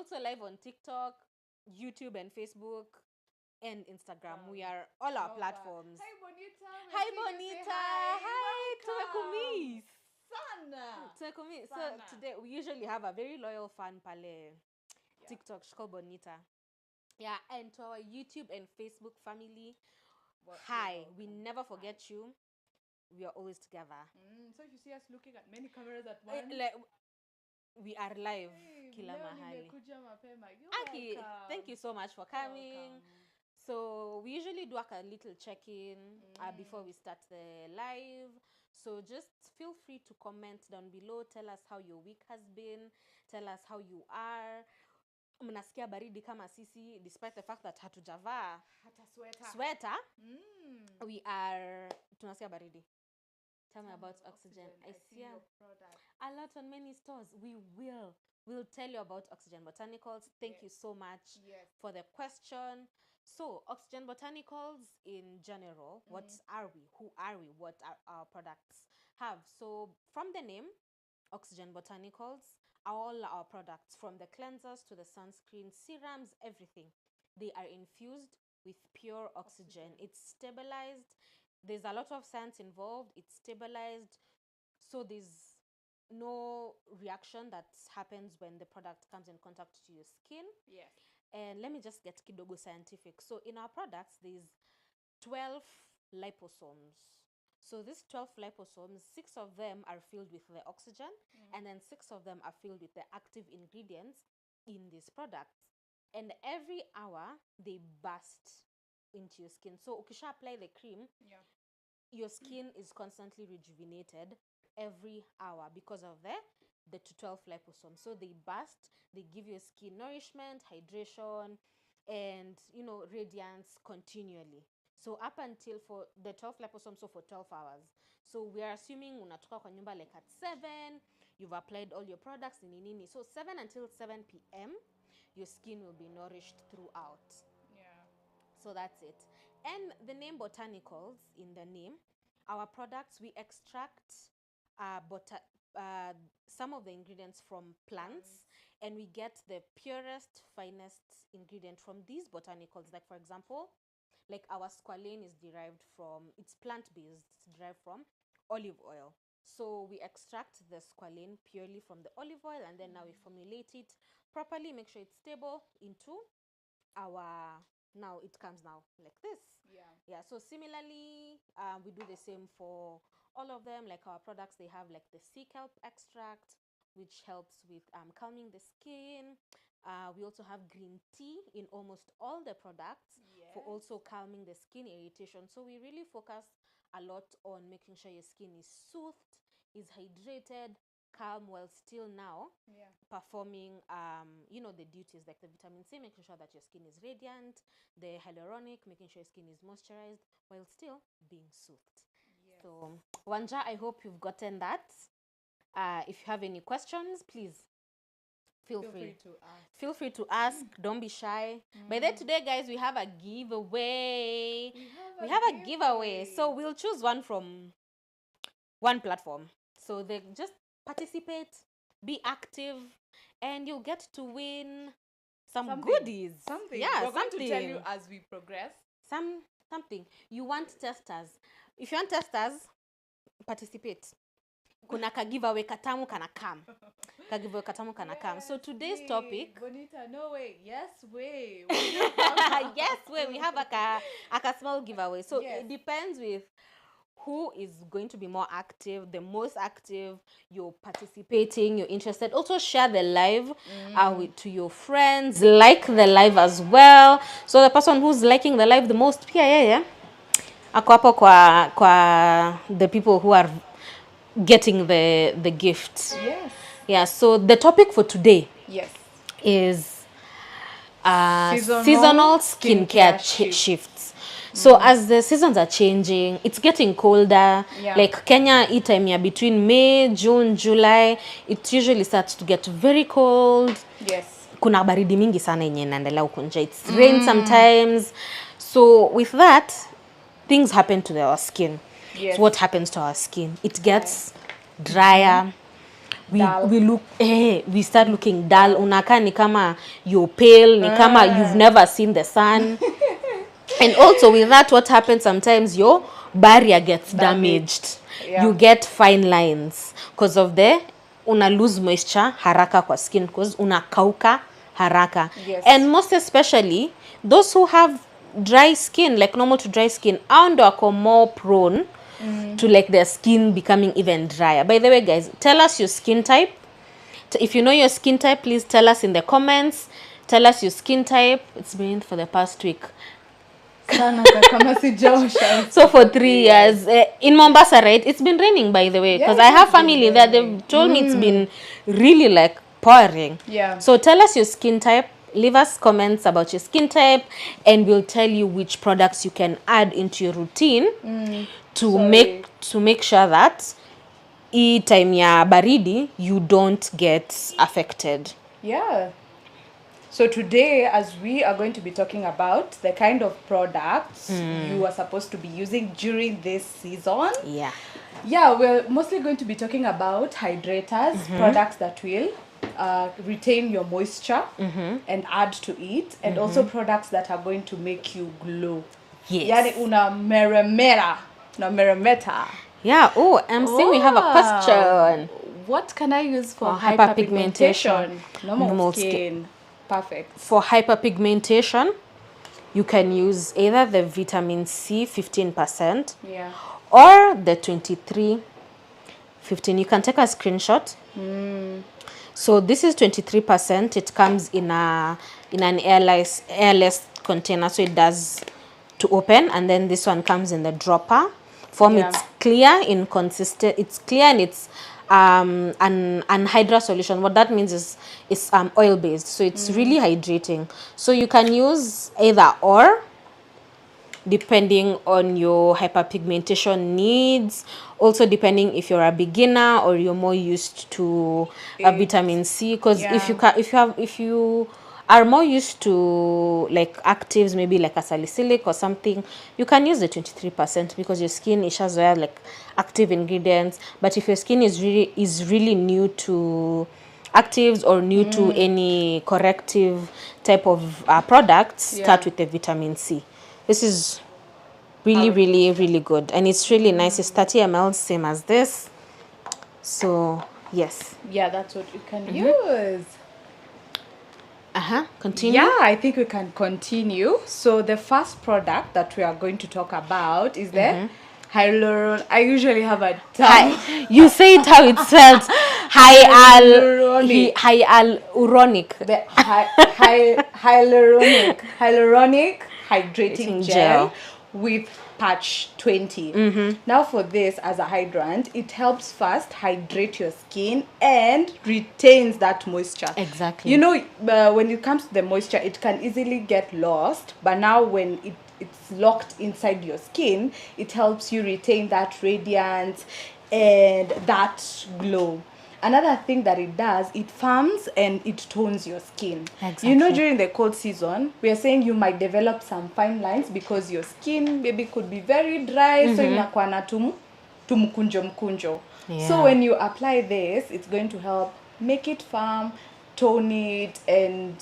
also live on TikTok, YouTube and Facebook, and Instagram. We are all our platforms. Hi Bonita. Hi Bonita. Hi Tumekumis. Sana. So today we usually have a very loyal fan pale TikTok. She's called Bonita. Yeah, and to our YouTube and Facebook family, hi. We never forget you. We are always together. So if you see us looking at many cameras at once, we are live. Kila mahali. Aki, thank you so much for coming. So we usually do like a little check-in before we start the live. So just feel free to comment down below. Tell us how your week has been. Tell us how you are. Mnasikia baridi kama sisi, despite the fact that hatujavaa hata sweater. We are tunasikia baridi. Tell me about Oxygen. I see your product a lot on many stores. We'll tell you about Oxygen Botanicals. Thank you so much for the question. So, Oxygen Botanicals in general, what are we? Who are we? What are our products have? So, from the name, Oxygen Botanicals, all our products, from the cleansers to the sunscreen, serums, everything, they are infused with pure oxygen. It's stabilized. There's a lot of science involved. It's stabilized. So there's no reaction that happens when the product comes in contact to your skin. Yes. And let me just get kidogo scientific. So in our products, there's 12 liposomes. So these 12 liposomes, 6 of them are filled with the oxygen, and then 6 of them are filled with the active ingredients in these products. And every hour, they burst into your skin. So ukisha apply the cream, your skin is constantly rejuvenated every hour because of the 12 liposomes. So they burst, they give your skin nourishment, hydration, and radiance continually. So up until for the 12 liposomes, so for 12 hours. So we are assuming unatoka kwa nyumba like at 7, you've applied all your products in nini. So 7 until 7 p.m. your skin will be nourished throughout. So that's it. And the name Botanicals, in the name, our products, we extract some of the ingredients from plants, and we get the purest, finest ingredient from these botanicals. Like, for example, like our squalane is derived from, it's plant-based, it's derived from olive oil. So we extract the squalane purely from the olive oil, and then now we formulate it properly, make sure it's stable into our, now it comes now like this. Yeah, so similarly, we do the same for all of them. Like our products, they have like the sea kelp extract, which helps with calming the skin. We also have green tea in almost all the products for also calming the skin irritation. So we really focus a lot on making sure your skin is soothed, is hydrated, calm, while still now performing the duties like the vitamin C, making sure that your skin is radiant, the hyaluronic, making sure your skin is moisturized while still being soothed. So Wanja, I hope you've gotten that. If you have any questions, please feel free to ask. Don't be shy. By then today, guys, we have a giveaway. We have a giveaway. So we'll choose one from one platform. So they just participate, be active, and you'll get to win something. Goodies. Something. We're going to tell you as we progress. Something. You want testers. If you want testers, participate. Kuna ka giveaway katamu kana kam. Ka giveaway katamu kana kam. So today's topic. Bonita, no way. Yes way. Yes way. We have a small giveaway. So it depends with who is going to be more active, the most active, you're participating, you're interested. Also share the live to your friends, like the live as well. So the person who's liking the live the most, ako hapo kwa the people who are getting the gifts. Yes. Yeah, so the topic for today is seasonal skincare shifts. So as the seasons are changing, it's getting colder. Like Kenya, time between May, June, July, it usually starts to get very cold. Kuna baridi mingi sana yenye inaendelea huko nje. It's rain sometimes. So with that, things happen to our skin. So what happens to our skin? It gets drier. we look we start looking dull. Unakaa ni kama you're pale, ni kama you've never seen the sun. And also with that, what happens sometimes, your barrier gets damaged. Yeah. You get fine lines because of the una lose moisture haraka kwa skin, because unakauka haraka. Yes. And most especially those who have dry skin, like normal to dry skin, and are more prone to like their skin becoming even drier. By the way, guys, tell us your skin type. If you know your skin type, please tell us in the comments. Tell us your skin type. It's been for the past week. So for 3 years in Mombasa, right? It's been raining, by the way, because I have family there. They've told me it's been really like pouring. Yeah. So tell us your skin type. Leave us comments about your skin type, and we'll tell you which products you can add into your routine to make sure that time ya baridi you don't get affected. Yeah. So today, as we are going to be talking about the kind of products you are supposed to be using during this season. Yeah. Yeah, we're mostly going to be talking about hydrators, products that will retain your moisture and add to it, and also products that are going to make you glow. Yes. Yani una meremeta. Yeah. Oh, I'm seeing we have a question. What can I use for hyperpigmentation? Normal skin. Perfect. For hyperpigmentation, you can use either the vitamin C 15%, yeah, or the 23-15. You can take a screenshot. So this is 23%. It comes in an airless container, so it does to open, and then this one comes in the dropper form. Yeah. It's clear in consistent. It's clear, and it's an anhydrous solution. What that means is it's oil based, so it's really hydrating. So you can use either or, depending on your hyperpigmentation needs. Also depending if you're a beginner or you're more used to vitamin C, because if you are more used to like actives, maybe like a salicylic or something, you can use the 23% because your skin ishazoea like active ingredients. But if your skin is really new to actives or new to any corrective type of products, start with the vitamin C. This is really good, and it's really nice. It's 30 ml, same as this. So yes. Yeah, that's what you can use. Continue. Yeah, I think we can continue. So the first product that we are going to talk about is the hyaluronic. I usually have a tongue. You say it how it's spelled. Hyaluronic. The hyaluronic hydrating gel with patch 20. Now for this, as a hydrant, it helps first hydrate your skin and retains that moisture. Exactly. You know, when it comes to the moisture, it can easily get lost, but now when it's locked inside your skin, it helps you retain that radiance and that glow. Another thing that it does, it firms and it tones your skin. Exactly. You know, during the cold season, we are saying you might develop some fine lines because your skin maybe could be very dry, so inakuwa na tumukunjo. Yeah. So when you apply this, it's going to help make it firm, tone it, and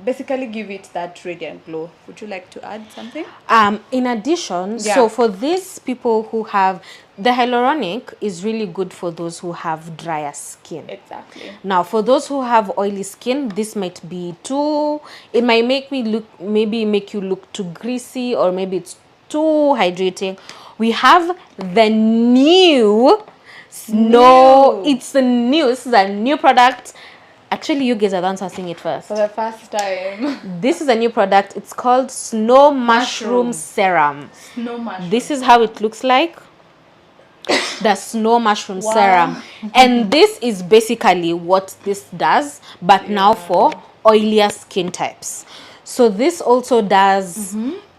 basically give it that radiant glow. Would you like to add something? In addition, so for these people who have the hyaluronic is really good for those who have drier skin. Exactly. Now, for those who have oily skin, this might be it might make you look too greasy, or maybe it's too hydrating. We have the new this is a new product. Actually, you guys are the ones seeing it first. For the first time. This is a new product. It's called Snow Mushroom Serum. Snow mushroom. This is how it looks like. The Snow Mushroom Serum. And this is basically what this does, but now for oilier skin types. So this also does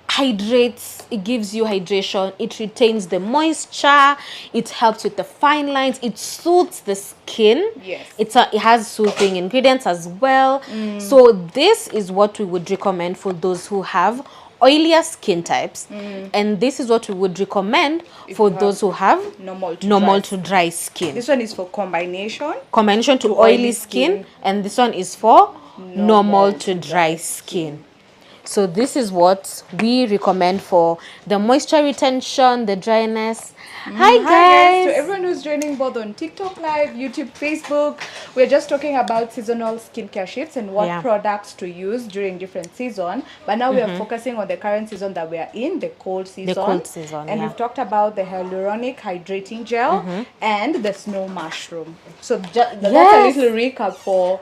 hydrates, it gives you hydration, it retains the moisture, it helps with the fine lines, it soothes the skin. Yes. It has soothing ingredients as well. So this is what we would recommend for those who have oilier skin types, and this is what we would recommend for those who have normal to dry skin. This one is for combination To oily skin, and this one is for normal to dry skin. So this is what we recommend for the moisture retention, the dryness. Hi guys. To everyone who's joining both on TikTok Live, YouTube, Facebook. We're just talking about seasonal skincare shifts and what products to use during different season. But now we are focusing on the current season that we are in, the cold season. And we've talked about the hyaluronic hydrating gel and the snow mushroom. So that's a little recap for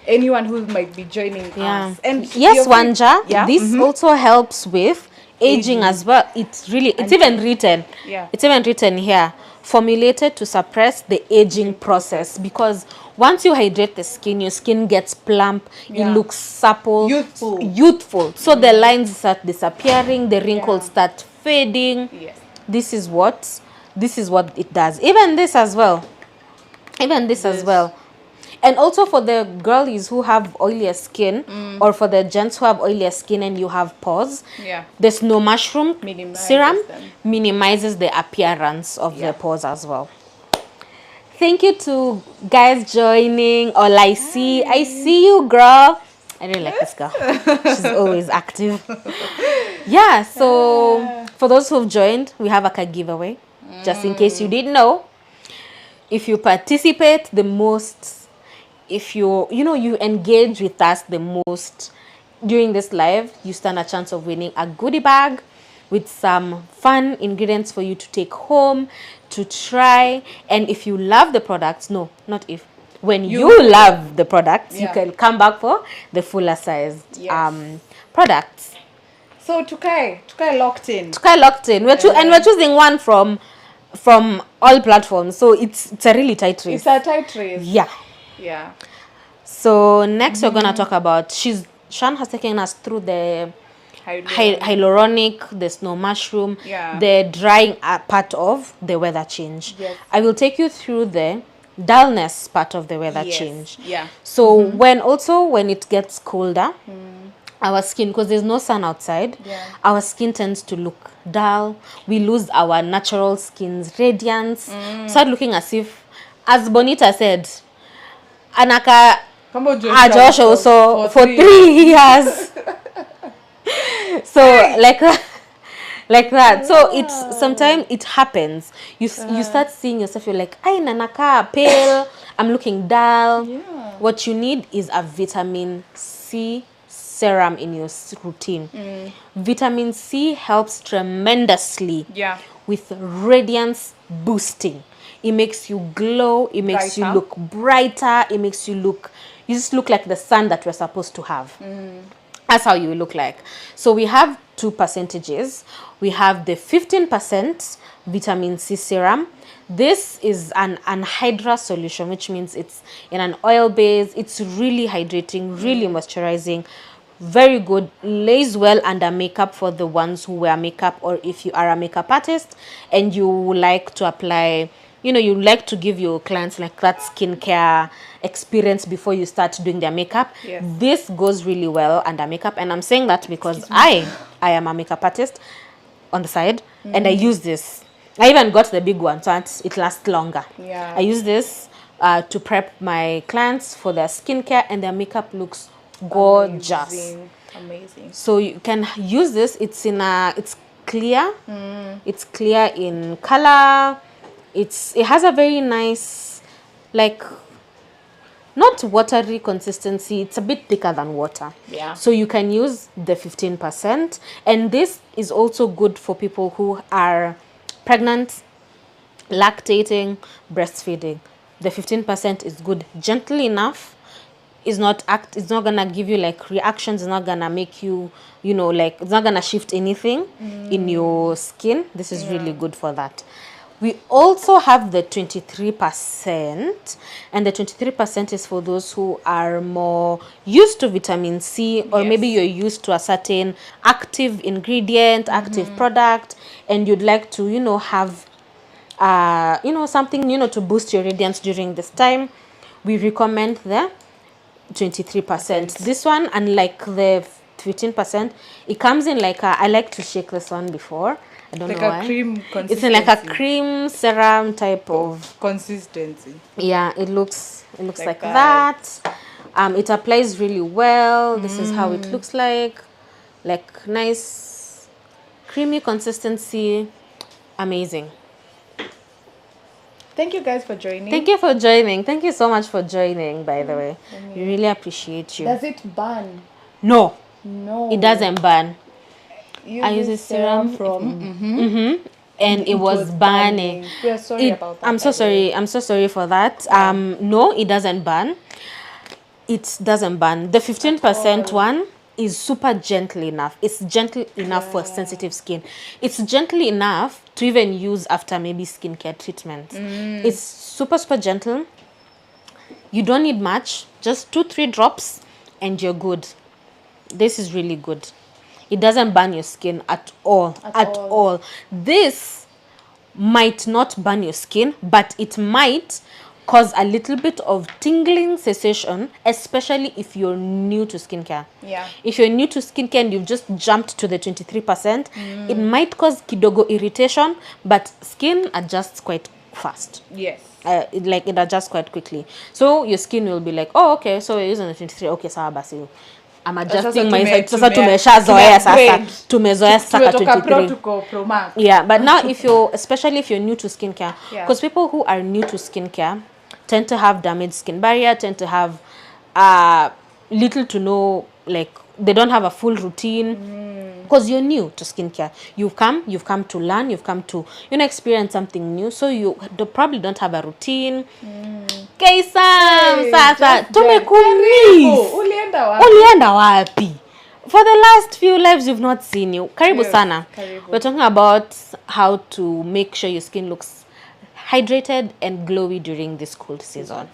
anyone who might be joining us. And yes, Wanja, this also helps with aging as well. It's even written. It's even written here, formulated to suppress the aging process, because once you hydrate the skin, your skin gets plump, it looks supple, youthful. So the lines start disappearing, the wrinkles start fading. This is what it does. Even this as well. And also for the girlies who have oilier skin, or for the gents who have oilier skin and you have pores, the snow mushroom serum minimizes the appearance of the pores as well. Thank you to guys joining. I see you, girl. I really like this girl. She's always active. So for those who've joined, we have a giveaway. Just in case you didn't know, if you participate the most, if you engage with us the most during this live, you stand a chance of winning a goodie bag with some fun ingredients for you to take home, to try. And if you love the products, when you love the products, you can come back for the fuller sized products. So Tukai locked in. We're choosing one from all platforms. So it's a really tight race. It's a tight race. Yeah. So next we're gonna talk about, Shan has taken us through the hyaluronic, the snow mushroom, the drying part of the weather change. I will take you through the dullness part of the weather change. So when it gets colder, our skin, because there's no sun outside, our skin tends to look dull. We lose our natural skin's radiance. Start looking as if, as Bonita said, Anaka Josh also for 3 years. So like that. So it's sometimes it happens. You start seeing yourself, you're like, I nanaka pale, I'm looking dull. What you need is a vitamin C serum in your routine. Vitamin C helps tremendously with radiance boosting. It makes you glow, it makes you look brighter, you just look like the sun that we're supposed to have. That's how you look like. So we have 2 percentages. We have the 15% vitamin C serum. This is an anhydrous solution, which means it's in an oil base. It's really hydrating, really moisturizing. Very good, lays well under makeup for the ones who wear makeup, or if you are a makeup artist and you like to apply, you like to give your clients like that skincare experience before you start doing their makeup. This goes really well under makeup, and I'm saying that because I am a makeup artist on the side, and I use this. I even got the big one, so it lasts longer. I use this to prep my clients for their skincare, and their makeup looks gorgeous. Amazing. So you can use this. It's clear. It's clear in color. It has a very nice, like, not watery consistency. It's a bit thicker than water. So you can use the 15%, and this is also good for people who are pregnant, lactating, breastfeeding. The 15% is good, gentle enough. It's not gonna give you like reactions. It's not gonna make you, it's not gonna shift anything in your skin. This is really good for that. We also have the 23%, and the 23% is for those who are more used to vitamin C, or maybe you're used to a certain active ingredient, active product, and you'd like to, have, something, to boost your radiance during this time. We recommend the 23%. This one, unlike the 15%. It comes in like I like to shake this one before. I don't like know a why. cream consistency. It's in like a cream serum type of consistency. Yeah, it looks like that. that. It applies really well. This is how it looks like nice creamy consistency. Amazing. Thank you guys for joining. Thank you for joining. Thank you so much for joining, by the way. We really appreciate you. Does it burn? No. No. It doesn't burn. I use a serum from and it was burning. We are sorry about that. I'm so sorry. I'm so sorry for that. No, it doesn't burn. It doesn't burn. The 15% one is super gentle enough. It's gentle enough for sensitive skin. It's gentle enough to even use after maybe skincare treatments. It's super gentle. You don't need much, just 2-3 drops and you're good. This is really good. It doesn't burn your skin at all. At all. This might not burn your skin, but it might cause a little bit of tingling sensation, especially if you're new to skincare. Yeah. If you're new to skincare and you've just jumped to the 23%, it might cause kidogo irritation, but skin adjusts quite fast. Yes. It adjusts quite quickly. So your skin will be like, oh, okay, so you're using the 23. Okay, sawa basi. I'm adjusting myself. Sasa tumeshazoea sasa. Tumezoea sasa 23. Yeah, but now especially if you're new to skincare, because people who are new to skincare tend to have damaged skin barrier, tend to have little to no, like they don't have a full routine because you're new to skincare. You've come to learn, you've come to experience something new, so you probably don't have a routine. Kaisam, sasa tumekumiss. Ulienda wapi? For the last few lives you've not seen you. Karibu sana. We're talking about how to make sure your skin looks hydrated and glowy during this cold season.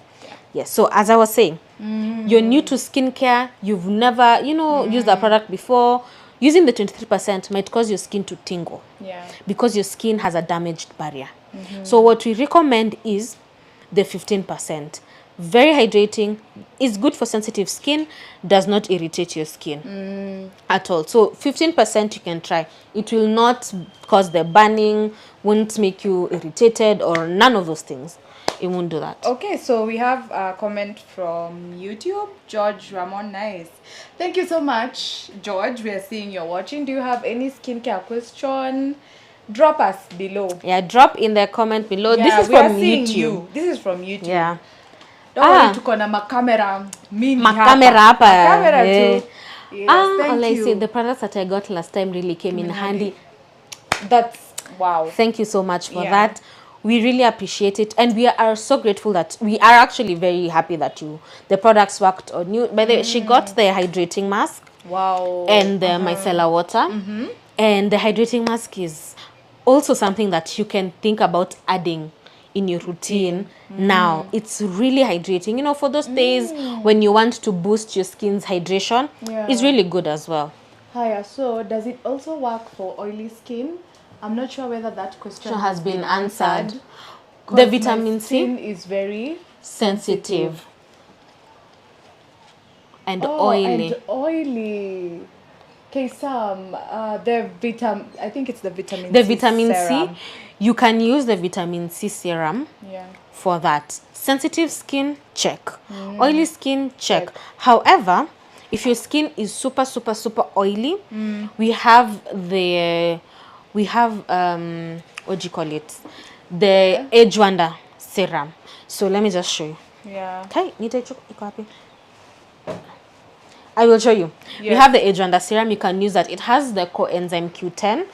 Yes, so as I was saying, you're new to skincare, you've never, used that product before. Using the 23% might cause your skin to tingle. Yeah. Because your skin has a damaged barrier. So what we recommend is the 15%. Very hydrating, is good for sensitive skin, does not irritate your skin at all. So 15% you can try. It will not cause the burning, won't make you irritated or none of those things. It won't do that. Okay, so we have a comment from YouTube, George Ramon. Nice. Thank you so much, George. We are seeing you're watching. Do you have any skincare question? Drop us below. Yeah, drop in the comment below. This is from YouTube. This is from YouTube. Yeah. Tuko na makamera mingi hapa. Makamera hapa. Makamera too. Yes, all I say, the products that I got last time really came in handy. That's wow. Thank you so much for that. We really appreciate it, and we are so grateful that we are actually very happy that the products worked on you. By the way, she got the hydrating mask. Wow. And the micellar water. And the hydrating mask is also something that you can think about adding in your routine now. It's really hydrating. For those days when you want to boost your skin's hydration, it's really good as well. Hiya, so does it also work for oily skin? I'm not sure whether that question has been answered. The vitamin C is very sensitive and oily. And oily. Okay, I think it's the vitamin C. The vitamin C, you can use the vitamin C serum for that. Sensitive skin, check. Oily skin, check. However, if your skin is super oily, we have what do you call it? The Age Wonder serum. So let me just show you. Yeah. Okay, I will show you. We have the Age Wonder serum. You can use that. It has the coenzyme Q10,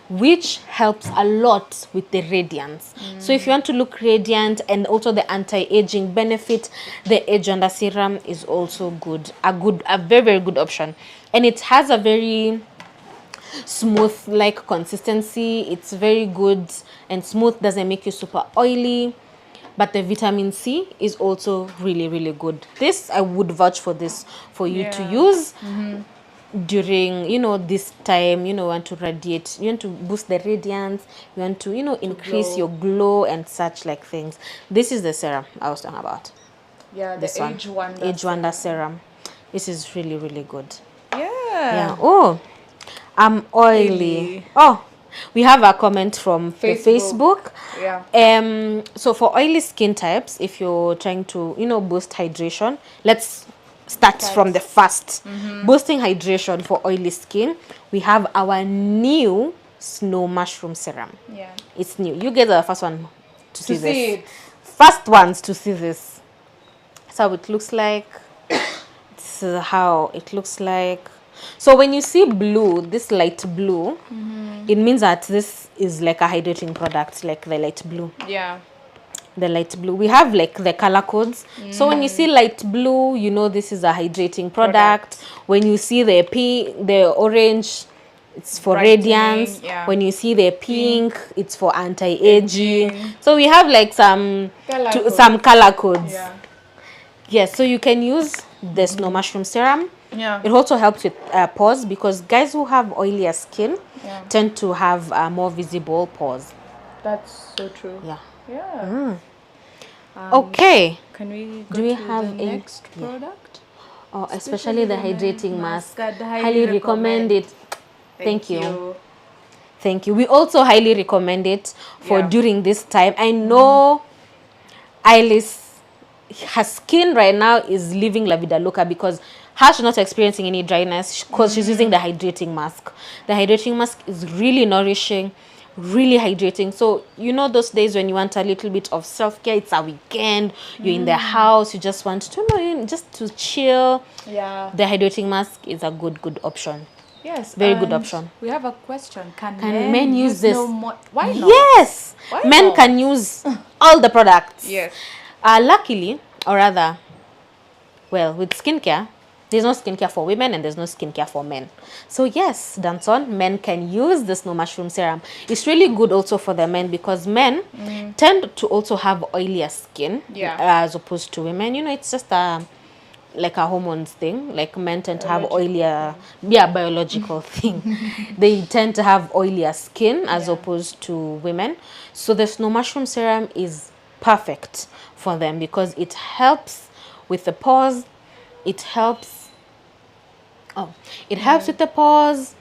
which helps a lot with the radiance. So if you want to look radiant and also the anti-aging benefit, the Age Wonder serum is also good. A very, very good option. And it has a very smooth like consistency. It's very good and smooth, doesn't make you super oily. But the vitamin C is also really, really good. This, I would vouch for this for you to use during, this time, you want to radiate, you want to boost the radiance, you want to, increase your glow and such like things. This is the serum I was talking about. Yeah, the Age Wonder Age Wonder serum. This is really, really good. Yeah. Yeah. Oh, I'm oily. Oh, we have a comment from the Facebook. Yeah. So for oily skin types, if you're trying to, boost hydration, let's start from the first. Boosting hydration for oily skin, we have our new snow mushroom serum. Yeah. It's new. You guys are the first one to see this. it. First ones to see this. That's how it looks like. This is how it looks like. So when you see blue, this light blue, it means that this is like a hydrating product, like the light blue. Yeah. The light blue. We have like the color codes. So when you see light blue, you know this is a hydrating product. When you see the the orange, it's for radiance. Yeah. When you see the pink, it's for anti-aging. So we have like some color codes. Yeah. Yes, so you can use the snow mushroom serum. Yeah. It also helps with pores, because guys who have oilier skin Yeah. tend to have more visible pores. That's so true. Yeah. Yeah. Okay. Can we go Do we to have the a- next product? Oh, especially the hydrating mask. I'd Highly recommend it. Thank you. you. Thank you. We also highly recommend it for Yeah. during this time. I know Alice, her skin right now is living la vida loca, because she's not experiencing any dryness because she's using the hydrating mask. The hydrating mask is really nourishing, really hydrating. So those days when you want a little bit of self-care, it's a weekend, you're in the house, you just want to just to chill. Yeah. The hydrating mask is a good option. Yes. Very good option. We have a question. Can men use this? Why not? Yes. Why Men not? can use all the products. Yes. Luckily, or rather, well, with skincare, there's no skincare for women and there's no skincare for men. So yes, Danson, men can use the snow mushroom serum. It's really good also for the men, because men tend to also have oilier skin, as opposed to women. It's just like a hormones thing. Like men tend to have oilier, biological thing. They tend to have oilier skin as opposed to women. So the snow mushroom serum is perfect for them, because it helps with the pores. It helps with the pores.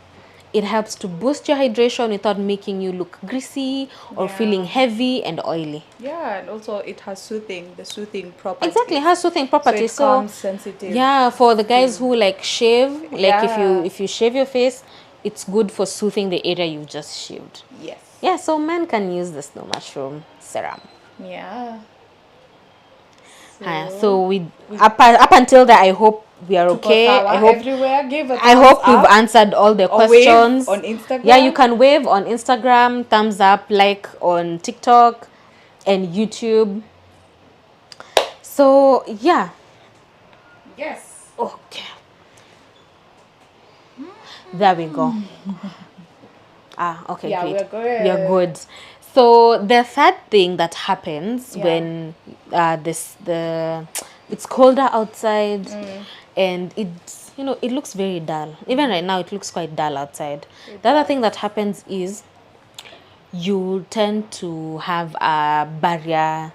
It helps to boost your hydration without making you look greasy or feeling heavy and oily. Yeah, and also it has the soothing properties. Exactly, it has soothing properties. So it calms sensitive. Yeah, for the guys who like shave, like Yeah. if you shave your face, it's good for soothing the area you just shaved. Yes. Yeah, so men can use the snow mushroom serum. Yeah. So we up until that, I hope we are okay. I hope everywhere. Give a I thumbs hope we've up. answered all the Or questions. wave on Instagram. Yeah, you can wave on Instagram, thumbs up, like on TikTok and YouTube. So yeah. Yes. Okay. There we go. Okay, Yeah, great. we're good. We are good. So the third thing that happens when it's colder outside, and it's it looks very dull. Even right now, it looks quite dull outside. The other thing that happens is you tend to have a barrier.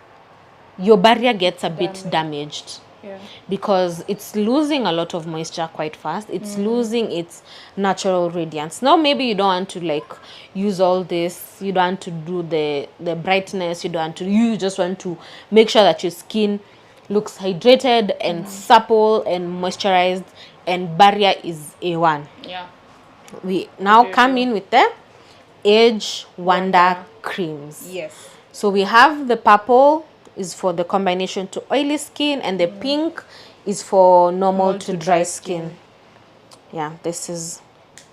Your barrier gets a bit damaged. Yeah. Because it's losing a lot of moisture quite fast. It's losing its natural radiance. Now maybe you don't want to use all this. You don't want to do the brightness. You just want to make sure that your skin looks hydrated and supple and moisturized, and barrier is A1. Yeah. We now come in with the Age Wonder creams. Yes. So we have the purple is for the combination to oily skin, and the pink is for normal to dry skin. Yeah, this is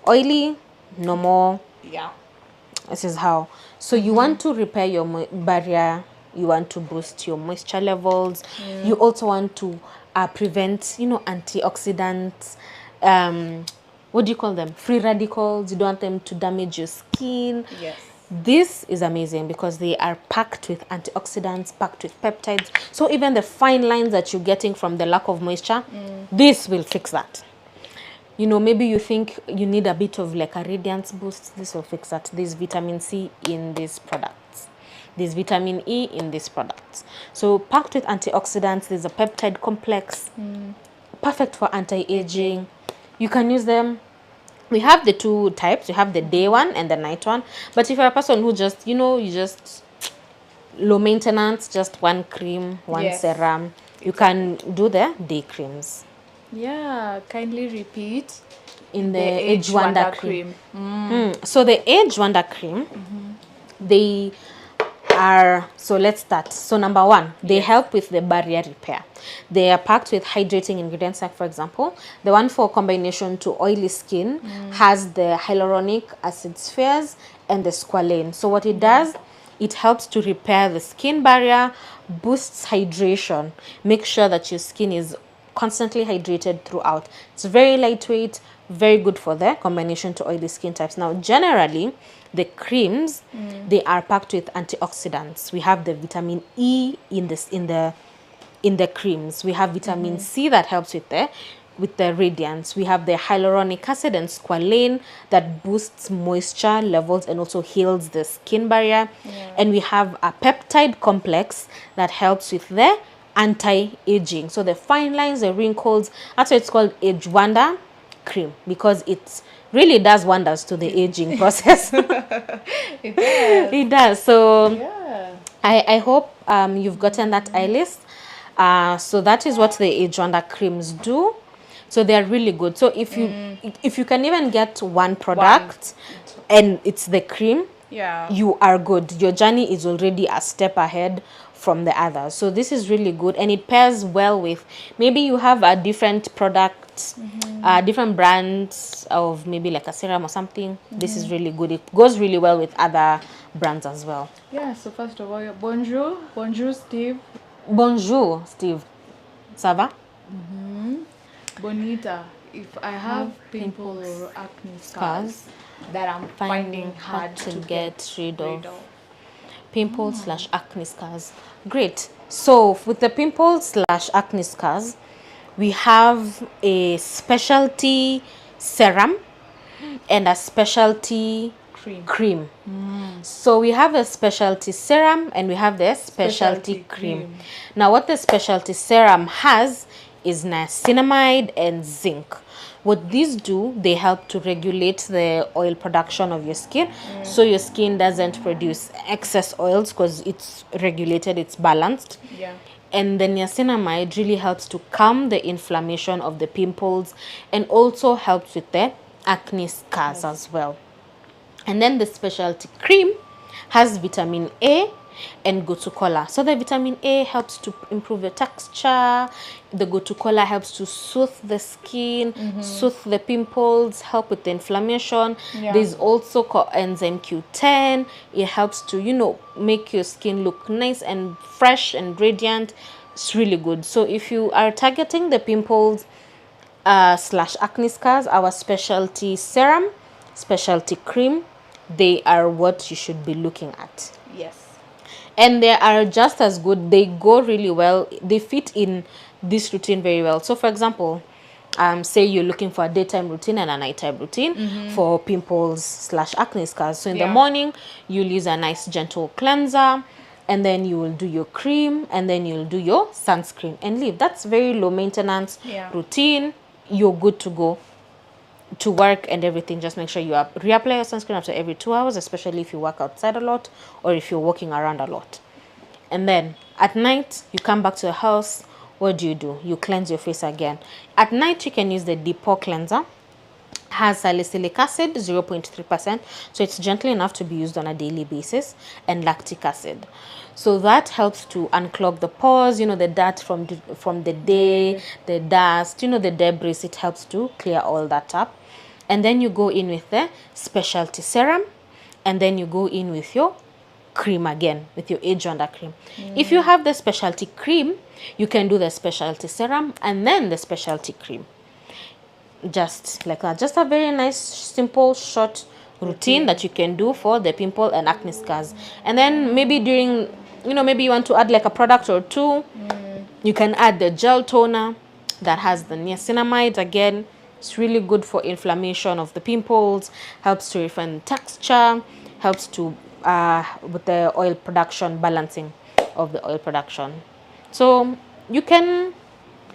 oily, normal. Yeah. This is how. So you want to repair your barrier. You want to boost your moisture levels. You also want to prevent, antioxidants. What do you call them? Free radicals. You don't want them to damage your skin. Yes. This is amazing because they are packed with antioxidants, packed with peptides. So even the fine lines that you're getting from the lack of moisture, this will fix that. Maybe you think you need a bit of a radiance boost. This will fix that. There's vitamin C in these products. There's vitamin E in these products. So packed with antioxidants, there's a peptide complex. Perfect for anti-aging. You can use them we have the two types. You have the day one and the night one. But if you're a person who just, you just low maintenance, just one cream, one Yes, serum, you exactly. can do the day creams. Yeah, kindly repeat. In the The Age Age Wonder Wonder cream. cream. So the Age Wonder cream, they are, so let's start. So number one, they Yes. help with the barrier repair. They are packed with hydrating ingredients, like for example, the one for combination to oily skin has the hyaluronic acid spheres and the squalane. So what it does, it helps to repair the skin barrier, boosts hydration, make sure that your skin is constantly hydrated throughout. It's very lightweight, very good for the combination to oily skin types. Now, generally, the creams, they are packed with antioxidants. We have the vitamin E in the creams. We have vitamin C that helps with the radiance. We have the hyaluronic acid and squalane that boosts moisture levels and also heals the skin barrier. And we have a peptide complex that helps with the anti-aging. So the fine lines, the wrinkles, that's why it's called Age Wonder cream, because it really does wonders to the aging process. It does. It does. So Yeah. I hope you've gotten that eye list. So that is what the Age Wonder creams do. So they're really good. So if you can even get one product and it's the cream, Yeah. you are good. Your journey is already a step ahead from the others. So this is really good, and it pairs well with, maybe you have a different product, different brands of maybe like a serum or something. This is really good. It goes really well with other brands as well. Yeah, so first of all, bonjour. Bonjour, Steve. Bonjour, Steve. Ça va? Bonita. If I have pimples or acne scars that I'm finding hard to get rid rid of. of. Pimples slash acne scars. Great. So with the pimples slash acne scars, we have a specialty serum and a specialty cream. So we have a specialty serum and we have the specialty cream. Now what the specialty serum has is niacinamide and zinc. What these do, they help to regulate the oil production of your skin, so your skin doesn't produce excess oils because it's regulated, it's balanced. Yeah. And the niacinamide really helps to calm the inflammation of the pimples and also helps with the acne scars as well. And then the specialty cream has vitamin A and gotu-kola. So the vitamin A helps to improve the texture. The gotu-kola helps to soothe the skin, soothe the pimples, help with the inflammation. Yeah. There's also coenzyme Q10. It helps to, make your skin look nice and fresh and radiant. It's really good. So if you are targeting the pimples slash acne scars, our specialty serum, specialty cream, they are what you should be looking at. Yes. And they are just as good. They go really well. They fit in this routine very well. So for example, say you're looking for a daytime routine and a nighttime routine for pimples slash acne scars. So in the morning, you'll use a nice gentle cleanser, and then you will do your cream, and then you'll do your sunscreen and leave. That's very low maintenance routine. You're good to go to work and everything. Just make sure you reapply your sunscreen after every 2 hours, especially if you work outside a lot or if you're walking around a lot. And then at night, you come back to the house. What do? You cleanse your face again. At night, you can use the deep pore cleanser. Has salicylic acid 0.3%, so it's gentle enough to be used on a daily basis, and lactic acid. So that helps to unclog the pores, the dirt from the day, the dust, the debris. It helps to clear all that up. And then you go in with the specialty serum, and then you go in with your cream again, with your Age Wonder cream. If you have the specialty cream, you can do the specialty serum and then the specialty cream. Just like that. Just a very nice, simple, short routine that you can do for the pimple and acne scars. And then maybe during, maybe you want to add like a product or two, you can add the gel toner that has the niacinamide again. It's really good for inflammation of the pimples, helps to refine texture, helps to with the oil production, balancing of the oil production. So you can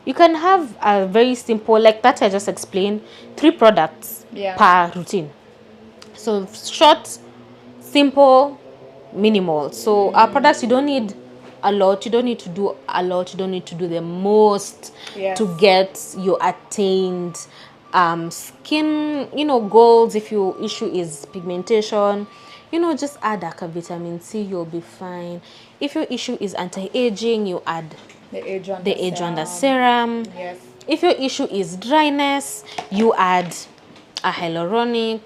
You can have a very simple, like that I just explained, 3 products per routine. So short, simple, minimal. So our products, you don't need a lot, you don't need to do a lot, you don't need to do the most to get your attained skin, goals. If your issue is pigmentation, just add a vitamin C, you'll be fine. If your issue is anti-aging, you add the age wonder serum. Yes. If your issue is dryness, you add a hyaluronic.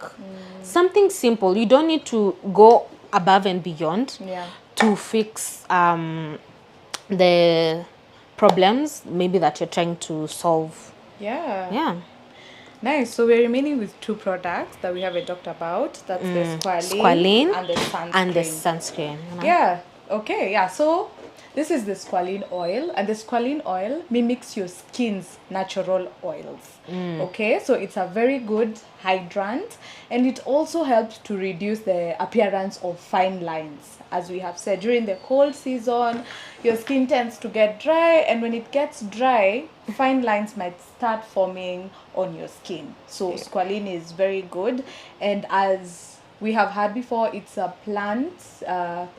Something simple. You don't need to go above and beyond to fix the problems maybe that you're trying to solve. Yeah. Nice. So we're remaining with 2 products that we haven't talked about. That's the squalene and the sunscreen. Yeah. Okay. Yeah. So this is the squalene oil, and the squalene oil mimics your skin's natural oils. Okay, so it's a very good hydrant, and it also helps to reduce the appearance of fine lines. As we have said, during the cold season, your skin tends to get dry, and when it gets dry, fine lines might start forming on your skin. So squalene is very good, and as we have had before, it's a plant,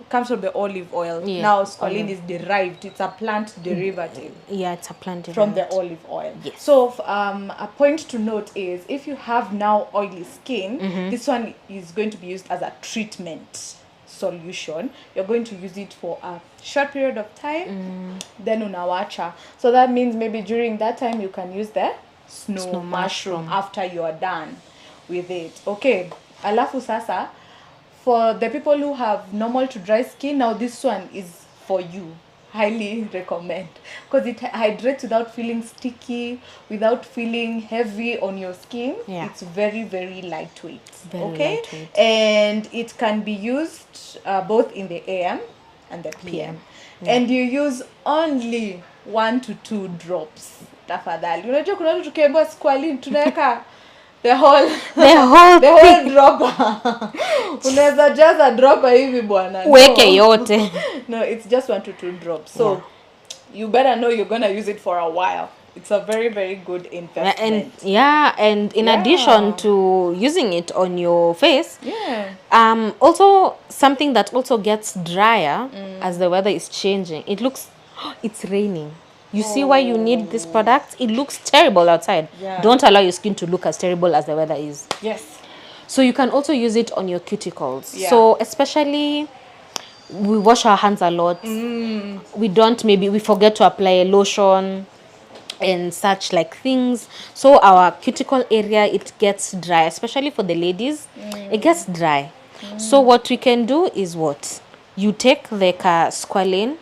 comes from the olive oil. Now squalene is derived, it's a plant derivative. It's a plant derivative from the olive oil. So a point to note is, if you have now oily skin, this one is going to be used as a treatment solution. You're going to use it for a short period of time, then unawacha. So that means maybe during that time you can use the snow mushroom after you are done with it. Okay. Alafu sasa, for the people who have normal to dry skin, now this one is for you. Highly recommend, because it hydrates without feeling sticky, without feeling heavy on your skin. It's very, very lightweight. Lightweight. And it can be used both in the AM and the PM. And you use only 1 to 2 drops. Tafadhali. Unajua kuna watu tukiambiwa squalene tunaweka the whole dropper. Unaweza jaza dropper hivi bwana. Weke yote. No, it's just 1 to 2 drops. So you better know you're going to use it for a while. It's a very, very good investment. And in addition to using it on your face, also something that also gets drier as the weather is changing. It's raining. You see why you need this product? It looks terrible outside. Don't allow your skin to look as terrible as the weather is. So you can also use it on your cuticles. So especially, we wash our hands a lot. We forget to apply lotion and such like things. So our cuticle area, it gets dry, especially for the ladies. It gets dry. So what we can do is what? You take the squalene,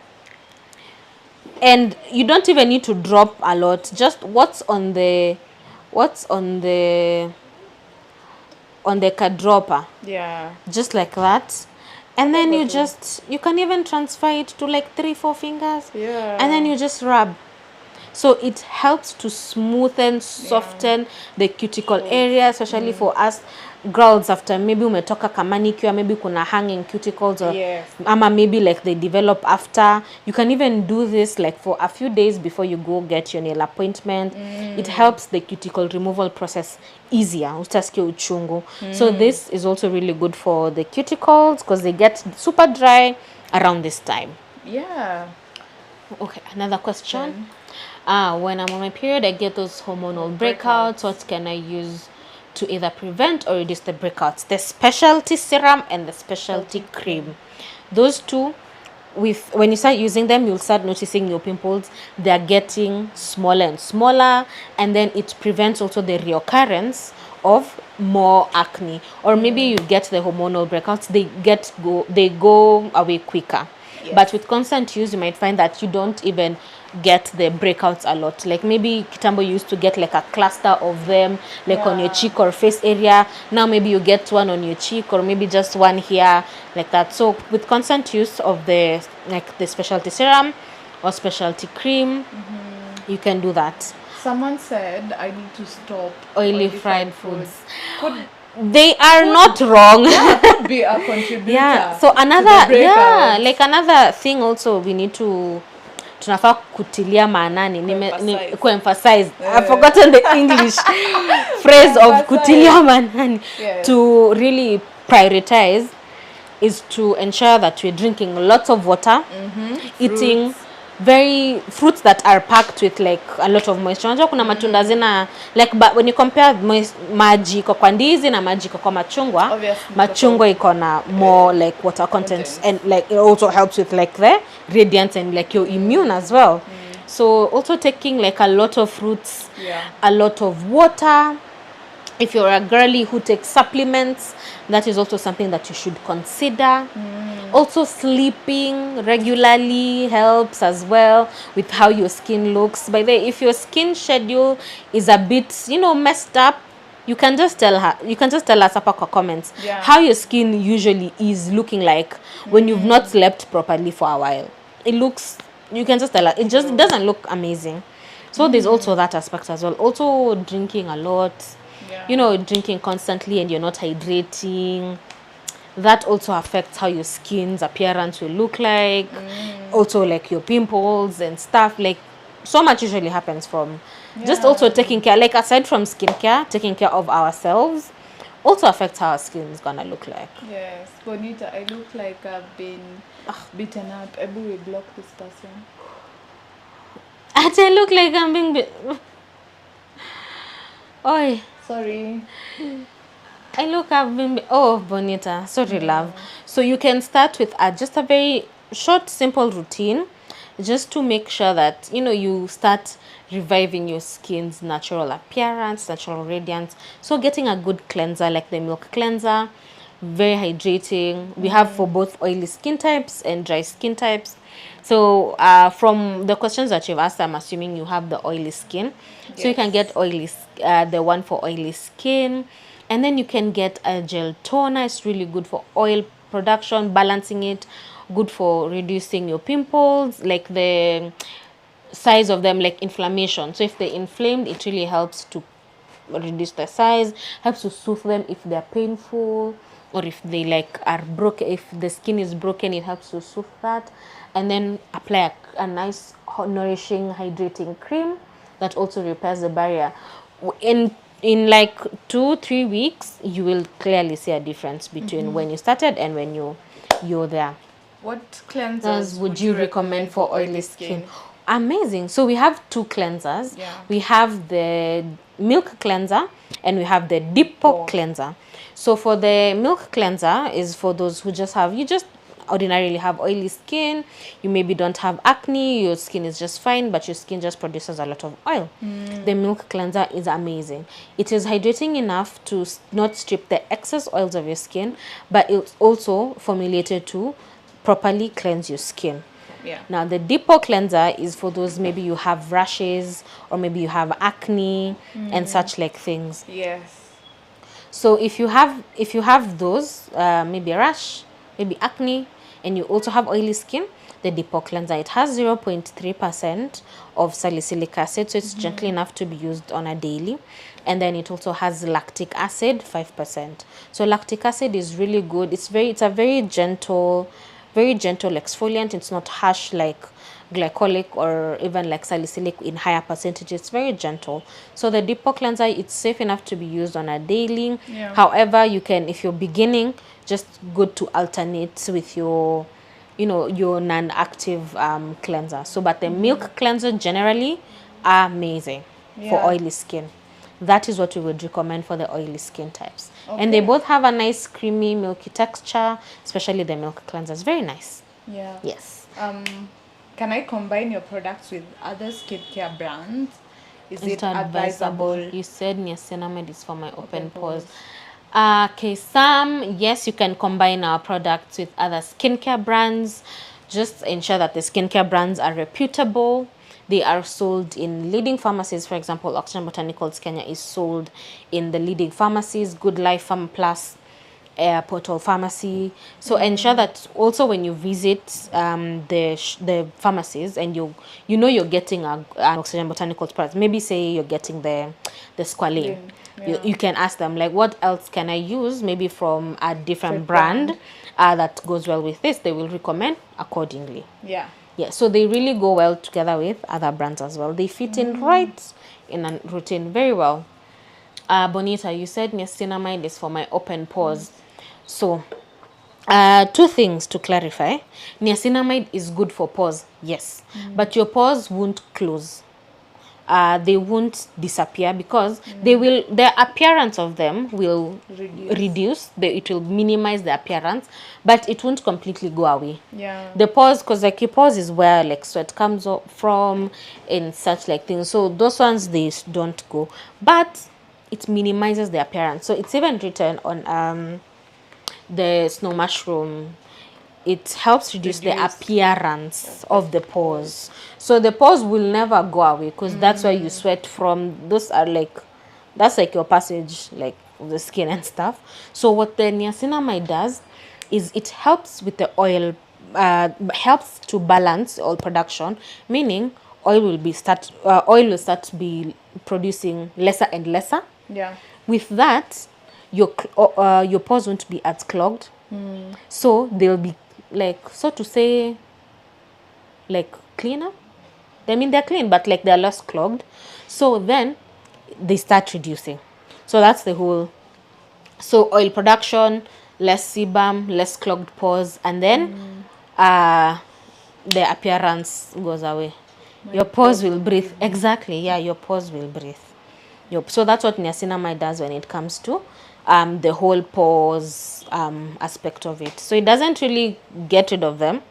and you don't even need to drop a lot. Just what's on the card dropper. Just like that. And then you can even transfer it to like 3-4 fingers. And then you just rub. So it helps to smoothen, soften the cuticle area, especially for us girls after maybe umetoka ka manicure, maybe kuna hanging cuticles, or ama maybe like they develop after. You can even do this like for a few days before you go get your nail appointment. It helps the cuticle removal process easier. Utasikia uchungu. So this is also really good for the cuticles because they get super dry around this time. Okay, another question. When I'm on my period, I get those hormonal breakouts. What can I use to either prevent or reduce the breakouts? The specialty serum and the specialty cream. Those two, when you start using them, you'll start noticing your pimples. They're getting smaller and smaller, and then it prevents also the reoccurrence of more acne. Or maybe you get the hormonal breakouts, they go away quicker. But with constant use, you might find that you don't even get the breakouts a lot. Like maybe kitambo used to get like a cluster of them, like on your cheek or face area. Now maybe you get one on your cheek, or maybe just one here, like that. So with constant use of the specialty serum or specialty cream, you can do that. Someone said I need to stop oily fried foods. They are not wrong. Could be a contributor. So another, like another thing also we need to tunafaa kutilia maanani kuemphasize. I've Yeah. forgotten the English phrase of Emphasize. kutilia maanani. Yes. To really prioritize is to ensure that we're drinking lots of water, eating fruits that are packed with like a lot of moisture. Unajua kuna matunda zina like, but when you compare maji iko kwa ndizi na maji iko kwa machungwa, Obviously, machungwa iko na more like water content, and like it also helps with like the radiance and like your immune as well. So also taking like a lot of fruits, a lot of water. If you're a girly who takes supplements, that is also something that you should consider. Also, sleeping regularly helps as well with how your skin looks. By the way, if your skin schedule is a bit, messed up, you can just tell us up our comments how your skin usually is looking like when you've not slept properly for a while. You can just tell us, it just doesn't look amazing. So there's also that aspect as well. Also drinking a lot. Drinking constantly and you're not hydrating, that also affects how your skin's appearance will look like. Also like your pimples and stuff, like so much usually happens from just also taking care, like aside from skincare, taking care of ourselves also affects how our skin is gonna look like. Yes, Bonita, I look like I've been beaten up. Maybe we block this person. I look like I'm being Oi. Sorry. I've been... Oh, Bonita. Sorry, love. So you can start with just a very short, simple routine just to make sure that, you start reviving your skin's natural appearance, natural radiance. So getting a good cleanser like the milk cleanser, very hydrating. We have for both oily skin types and dry skin types. So from the questions that you've asked, I'm assuming you have the oily skin. So you can get the one for oily skin. And then you can get a gel toner. It's really good for oil production, balancing it, good for reducing your pimples, like the size of them, like inflammation. So if they're inflamed, it really helps to reduce the size, helps to soothe them if they're painful, or if they like are broken, if the skin is broken, it helps to soothe that. And then apply a nice nourishing hydrating cream that also repairs the barrier. In like 2-3 weeks, you will clearly see a difference between when you started and when you're there. What cleansers would you recommend for oily skin? Amazing. So we have 2 cleansers. We have the milk cleanser and we have the deep pore cleanser. So for the milk cleanser is for those who you just ordinarily have oily skin, you maybe don't have acne, your skin is just fine, but your skin just produces a lot of oil. The milk cleanser is amazing. It is hydrating enough to not strip the excess oils of your skin, but it's also formulated to properly cleanse your skin. Now the deep pore cleanser is for those maybe you have rashes or maybe you have acne and such like things. So if you have those, maybe a rash, maybe acne, and you also have oily skin, the deep pore cleanser, it has 0.3% of salicylic acid, so it's gentle enough to be used on a daily. And then it also has lactic acid, 5%. So lactic acid is really good. It's a very gentle exfoliant. It's not harsh like glycolic or even like salicylic in higher percentages. It's very gentle. So the deep pore cleanser, it's safe enough to be used on a daily. However, you can, if you're beginning, just good to alternate with your your non-active cleanser. So but the milk cleanser generally are amazing for oily skin. That is what we would recommend for the oily skin types. And they both have a nice creamy milky texture, especially the milk cleanser is very nice. Yes. Can I combine your products with other skincare brands? Is it advisable? You said niacinamide is for my open pores. Okay, yes, you can combine our products with other skincare brands. Just ensure that the skincare brands are reputable. They are sold in leading pharmacies. For example, Oxygen Botanicals Kenya is sold in the leading pharmacies, Good Life, Pharma Plus, Portal Pharmacy. So ensure that also when you visit the pharmacies and you're getting an Oxygen Botanicals product, maybe say you're getting the squalane. You can ask them like, what else can I use maybe from a different brand that goes well with this. They will recommend accordingly. Yeah, so they really go well together with other brands as well. They fit in right in a routine very well. Bonita, you said niacinamide is for my open pores. So, two things to clarify. Niacinamide is good for pores, yes, but your pores won't close. They won't disappear because the appearance of them will reduce. It will minimize the appearance, but it won't completely go away. Yeah. The pores, because like your pores is where like sweat comes up from and such like things, so those ones don't go, but it minimizes the appearance. So it's even written on the snow mushroom, it helps reduce the appearance of the pores. So the pores will never go away because that's where you sweat from. Those are like, that's like your passage, like of the skin and stuff. So what the niacinamide does is it helps with the oil, helps to balance oil production, meaning oil will start to be producing lesser and lesser. Yeah. With that, your pores won't be as clogged. So they'll be like, so to say, like cleaner. I mean, they're clean, but like they're less clogged. So then they start reducing. So that's the whole. So oil production, less sebum, less clogged pores, and then the appearance goes away. Your pores will breathe. Exactly. Yeah, your pores will breathe. Yep. So that's what niacinamide does when it comes to the whole pores aspect of it. So it doesn't really get rid of them,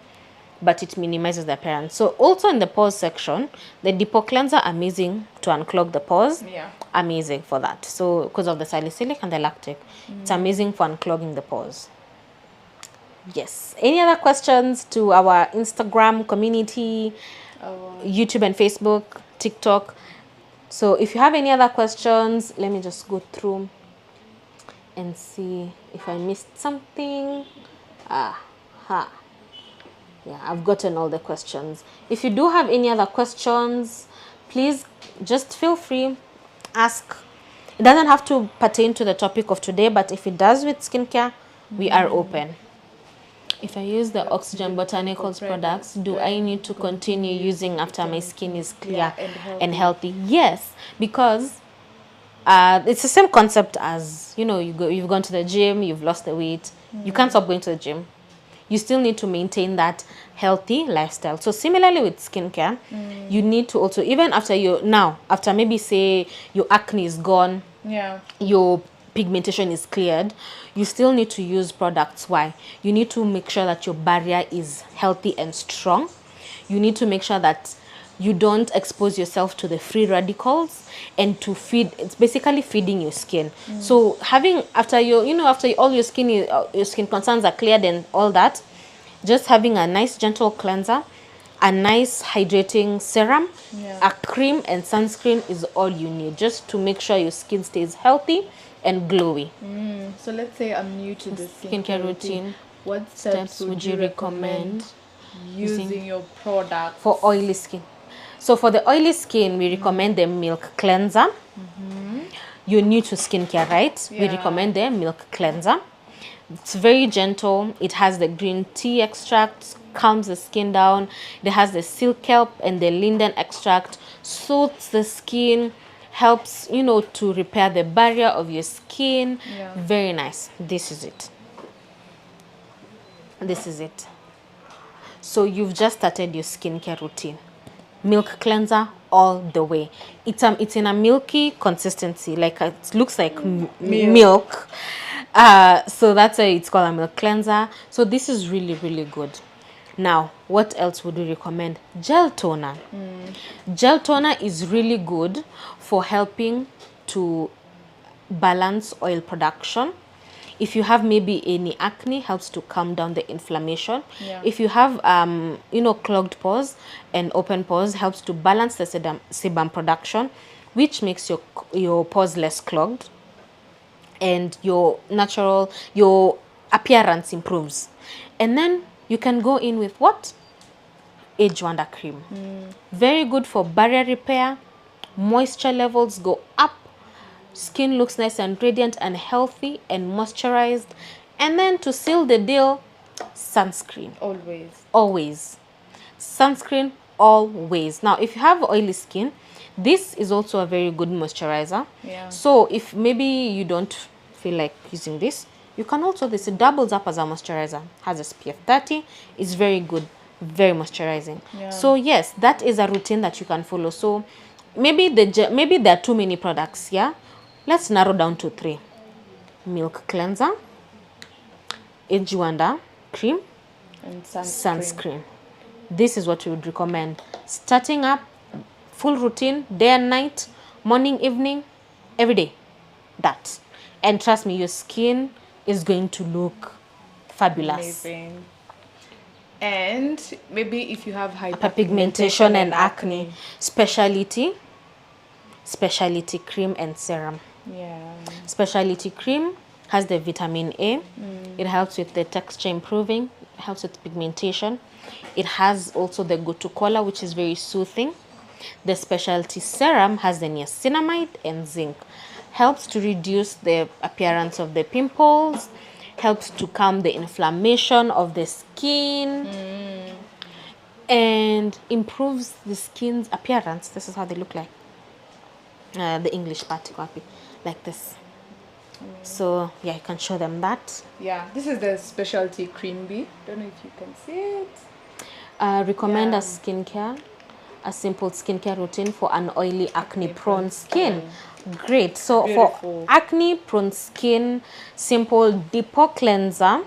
but it minimizes the appearance. So also in the pores section, the Depot cleanser, amazing to unclog the pores. Yeah. Amazing for that. So because of the salicylic and the lactic, it's amazing for unclogging the pores. Yes. Any other questions to our Instagram community, YouTube and Facebook, TikTok? So if you have any other questions, let me just go through and see if I missed something. Yeah, I've gotten all the questions. If you do have any other questions, please just feel free, ask. It doesn't have to pertain to the topic of today, but if it does with skincare, we are open. If I use the Oxygen Botanicals products, do I need to continue using after my skin is clear and healthy? Yes, because it's the same concept as, you've gone to the gym, you've lost the weight, you can't stop going to the gym. You still need to maintain that healthy lifestyle. So similarly with skincare, you need to also, even after maybe say your acne is gone, your pigmentation is cleared, you still need to use products. Why? You need to make sure that your barrier is healthy and strong. You need to make sure that you don't expose yourself to the free radicals and to feed. It's basically feeding your skin. So after all your skin concerns are cleared and all that, just having a nice gentle cleanser, a nice hydrating serum, a cream and sunscreen is all you need, just to make sure your skin stays healthy and glowy. So let's say I'm new to the Skincare routine. What steps would you recommend using your product for oily skin? So for the oily skin, we recommend the milk cleanser. You're new to skincare, right? We recommend the milk cleanser. It's very gentle. It has the green tea extract, calms the skin down. It has the silk kelp and the linden extract, soothes the skin, helps, to repair the barrier of your skin. Very nice. This is it. This is it. So you've just started your skincare routine. Milk cleanser all the way. It's in a milky consistency, like it looks like milk. So that's why it's called a milk cleanser. So this is really, really good. Now, what else would we recommend? Gel toner. Gel toner is really good for helping to balance oil production. If you have maybe any acne, helps to calm down the inflammation. If you have clogged pores and open pores, helps to balance the sebum production, which makes your pores less clogged, and your appearance improves. And then you can go in with what? Age Wonder cream. Very good for barrier repair. Moisture levels go up. Skin looks nice and radiant and healthy and moisturized. And then to seal the deal, sunscreen. always. sunscreen always. Now, if you have oily skin, this is also a very good moisturizer. Yeah. So if maybe you don't feel like using this, you can also, this it doubles up as a moisturizer. Has SPF 30, it's very good, very moisturizing. Yeah. So yes, that is a routine that you can follow. So maybe maybe there are too many products. Yeah, let's narrow down to 3: milk cleanser, age wonder cream, And sunscreen. This is what we would recommend. Starting up, full routine, day and night, morning, evening, every day. That. And trust me, your skin is going to look fabulous. Amazing. And maybe if you have Hyperpigmentation and acne, specialty cream and serum. Yeah. Specialty cream has the vitamin A. It helps with the texture improving, helps with pigmentation. It has also the go-to color, which is very soothing. The specialty serum has the niacinamide and zinc. Helps to reduce the appearance of the pimples, helps to calm the inflammation of the skin, and improves the skin's appearance. This is how they look like. The English part, copy, like this. So yeah, you can show them that. Yeah, this is the specialty cream bee. Don't know if you can see it. Recommend a skincare, a simple skincare routine for an oily acne-prone skin. Great. So Beautiful. for acne-prone skin, simple depot cleanser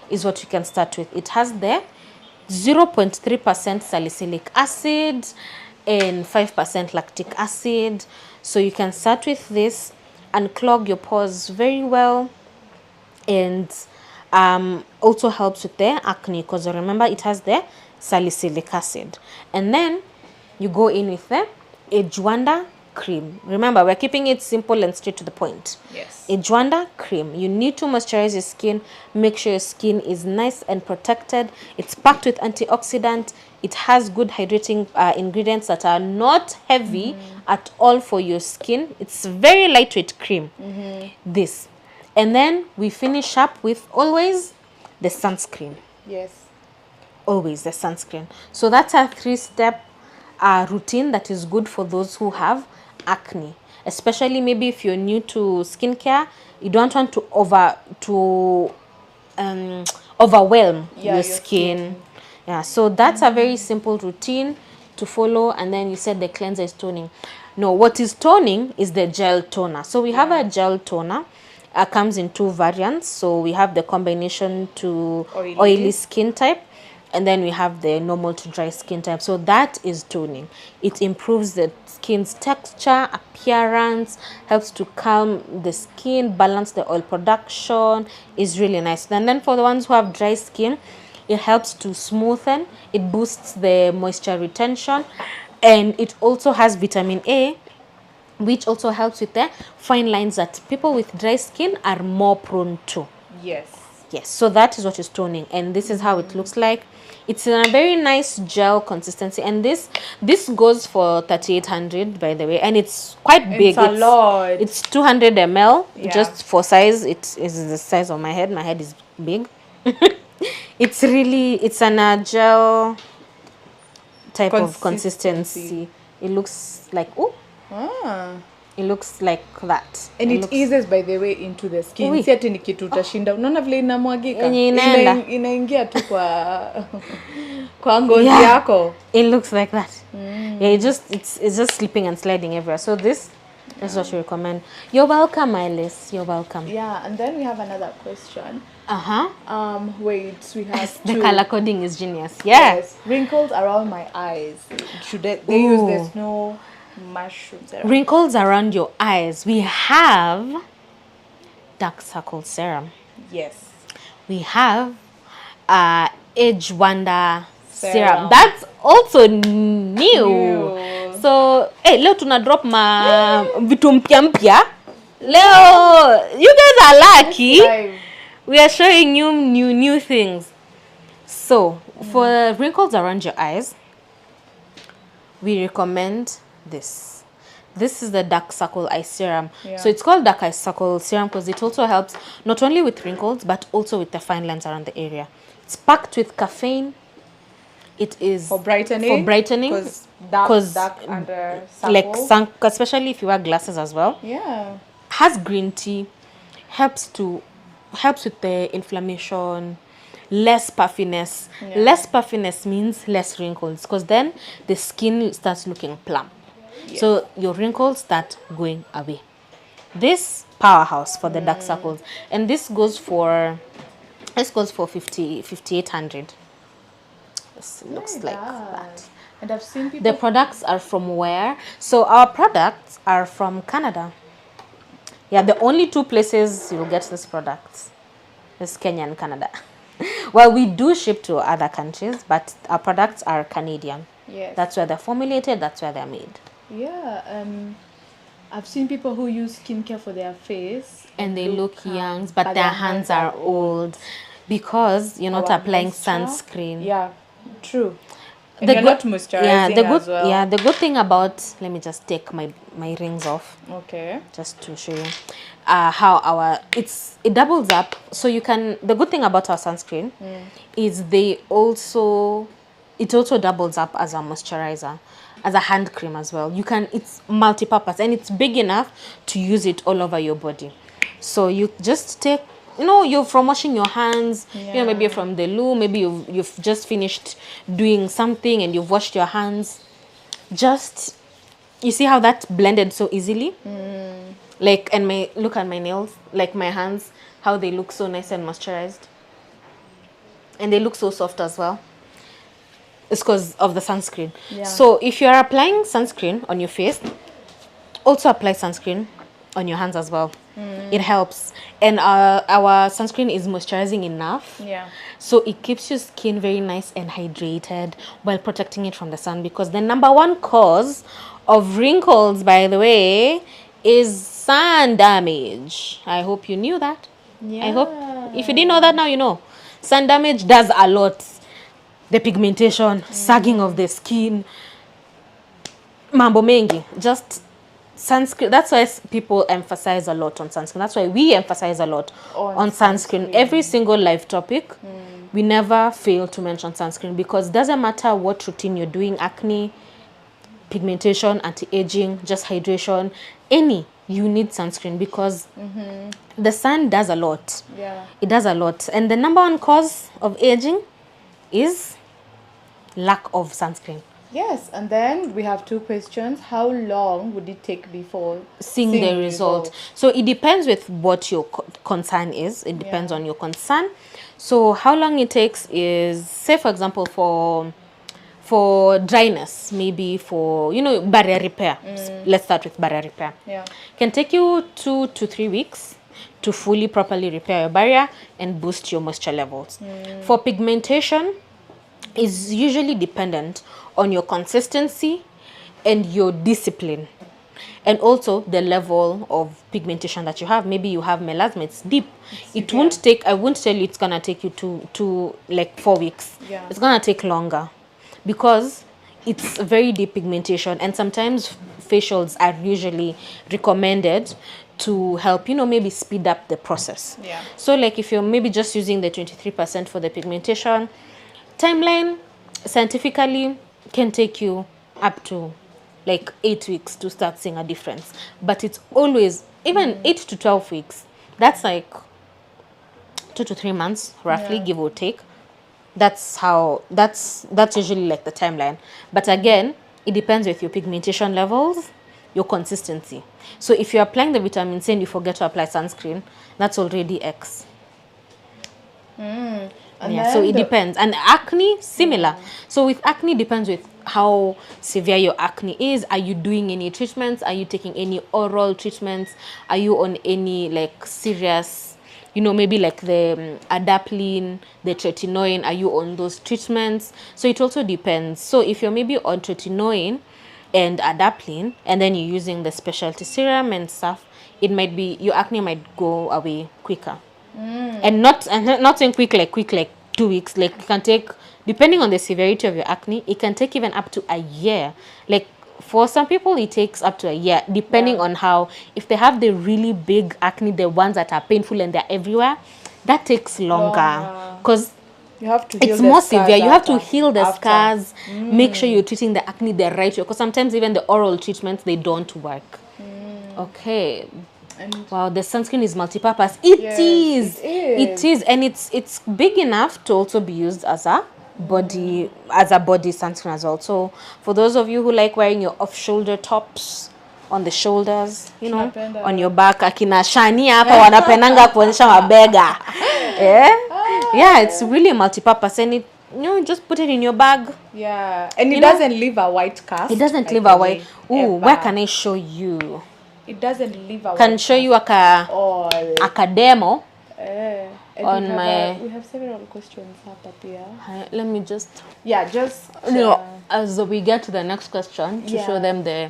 is what you can start with. It has the 0.3% salicylic acid and 5% lactic acid. So you can start with this and clog your pores very well, and also helps with the acne because remember it has the salicylic acid. And then you go in with the age wonder cream. Remember, we're keeping it simple and straight to the point. Yes. Age wonder cream. You need to moisturize your skin. Make sure your skin is nice and protected. It's packed with antioxidant. It has good hydrating ingredients that are not heavy at all for your skin. It's very lightweight cream. This. And then we finish up with always the sunscreen. Yes. Always the sunscreen. So that's a 3-step routine that is good for those who have acne. Especially maybe if you're new to skincare, you don't want to overwhelm your skin. Yeah, so that's a very simple routine to follow. And then you said the cleanser is toning. No, what is toning is the gel toner. So we have a gel toner. Comes in 2 variants. So we have the combination to oily skin type, and then we have the normal to dry skin type. So that is toning. It improves the skin's texture, appearance, helps to calm the skin, balance the oil production. Is really nice. And then for the ones who have dry skin, it helps to smoothen, it boosts the moisture retention, and it also has vitamin A, which also helps with the fine lines that people with dry skin are more prone to. Yes. Yes, so that is what is toning, and this is how it looks like. It's in a very nice gel consistency, and this goes for 3,800, by the way, and it's quite big. It's a lot. It's 200 ml. Just for size, it is the size of my head. My head is big. It's an gel type of consistency. It looks like it looks like that, and it eases, by the way, into the skin. Si ati ni kitu utashinda. Unaona vile inamwagika, inaingia tu kwa ngozi yako. It looks like that. Yeah, it's just slipping and sliding everywhere. So this is what you recommend. You're welcome, Alice. You're welcome. Yeah, and then we have another question. Wait, we have the color coding is genius. Yeah. Yes, wrinkles around my eyes. Should they use the snow mushroom serum? Wrinkles around your eyes. We have dark circle serum. Yes. We have age wonder serum. That's also new. So leo tuna drop ma vitu mpya. Leo you guys are lucky. We are showing you new things. So for wrinkles around your eyes, we recommend this. This is the dark circle eye serum. So it's called dark eye circle serum because it also helps not only with wrinkles but also with the fine lines around the area. It's packed with caffeine. It is For brightening? For brightening, Because dark under like circle. especially if you wear glasses as well. Yeah. Has green tea, helps with the inflammation, less puffiness. Yeah. Less puffiness means less wrinkles, because then the skin starts looking plump. Yes. So your wrinkles start going away. This powerhouse for the dark circles, and this goes for 5800. This looks It like does. that. And I've seen people. The products are from where? So our products are from Canada. Yeah, the only two places you'll get these products is Kenya and Canada. Well, we do ship to other countries, but our products are Canadian. Yes. That's where they're formulated, that's where they're made. Yeah. I've seen people who use skincare for their face And they look young, but their hands are old because you're not Our applying moisture. sunscreen. Yeah, true. And you're not moisturizing as well. Yeah, the good thing about, let me just take my rings off Okay. just to show you how it doubles up. So you can, the good thing about our sunscreen is it also doubles up as a moisturizer, as a hand cream as well. It's multi-purpose and it's big enough to use it all over your body. So you just take, you're from washing your hands, maybe you're from the loo, maybe you've just finished doing something and you've washed your hands. Just, you see how that blended so easily? Like, and look at my nails, like my hands, how they look so nice and moisturized. And they look so soft as well. It's because of the sunscreen. Yeah. So if you're applying sunscreen on your face, also apply sunscreen on your hands as well. It helps. And our sunscreen is moisturizing enough. Yeah. So it keeps your skin very nice and hydrated while protecting it from the sun, because the number one cause of wrinkles, by the way, is sun damage. I hope you knew that. Yeah. I hope if you didn't know that, now you know. Sun damage does a lot. The pigmentation, sagging of the skin, mambo mengi. Just sunscreen. That's why people emphasize a lot on sunscreen. That's why we emphasize a lot on sunscreen. Every single live topic, we never fail to mention sunscreen, because it doesn't matter what routine you're doing, acne, pigmentation, anti-aging, just hydration, you need sunscreen, because the sun does a lot. Yeah. It does a lot. And the number one cause of aging is lack of sunscreen. Yes, and then we have two questions. How long would it take before seeing the result? So it depends with what your concern is. It depends on your concern. So how long it takes is, say for example, for dryness, maybe for barrier repair. Let's start with barrier repair. Yeah. Can take you 2 to 3 weeks to fully properly repair your barrier and boost your moisture levels. For pigmentation, is usually dependent on your consistency and your discipline, and also the level of pigmentation that you have. Maybe you have melasma, it's deep. It won't take, I won't tell you it's gonna take you to like 4 weeks. Yeah. It's gonna take longer, because it's very deep pigmentation, and sometimes facials are usually recommended to help, maybe speed up the process. Yeah. So like if you're maybe just using the 23% for the pigmentation, timeline scientifically can take you up to like 8 weeks to start seeing a difference. But it's always, even 8 to 12 weeks, that's like 2 to 3 months roughly, give or take. That's usually like the timeline. But again, it depends with your pigmentation levels, your consistency. So if you're applying the vitamin C and you forget to apply sunscreen, that's already X. So it depends. And acne, similar. So with acne, depends with how severe your acne is. Are you doing any treatments? Are you taking any oral treatments? Are you on any like serious, maybe like the adapalene, the tretinoin? Are you on those treatments? So it also depends. So if you're maybe on tretinoin and adapalene, and then you're using the specialty serum and stuff, it might be, your acne might go away quicker. And not saying quick like 2 weeks. Like it can take, depending on the severity of your acne, it can take even up to a year. Like for some people it takes up to a year, depending on how, if they have the really big acne, the ones that are painful and they're everywhere, that takes longer, because You have to heal it's the more scars severe. You have to after- heal the after. scars, make sure you're treating the acne the right way, because sometimes even the oral treatments, they don't work. Okay. And Wow, the sunscreen is multi-purpose. It yes, is. it It is, and it's big enough to also be used as a body sunscreen as well. So for those of you who like wearing your off-shoulder tops on the shoulders, you know, Tunapenda. on your back, akina Shani hapa wanapendanga kuonyesha mabega. Yeah, it's really multi-purpose, and it, you know, just put it in your bag. Yeah, and it You know, doesn't leave a white cast. It doesn't by leave the a white. way, Ooh, ever. where can I show you? It doesn't leave a Can white show cast you all. a demo. And On we have several questions hapa pia. Let me just, Yeah, just you know, as we get to the next question, to show them the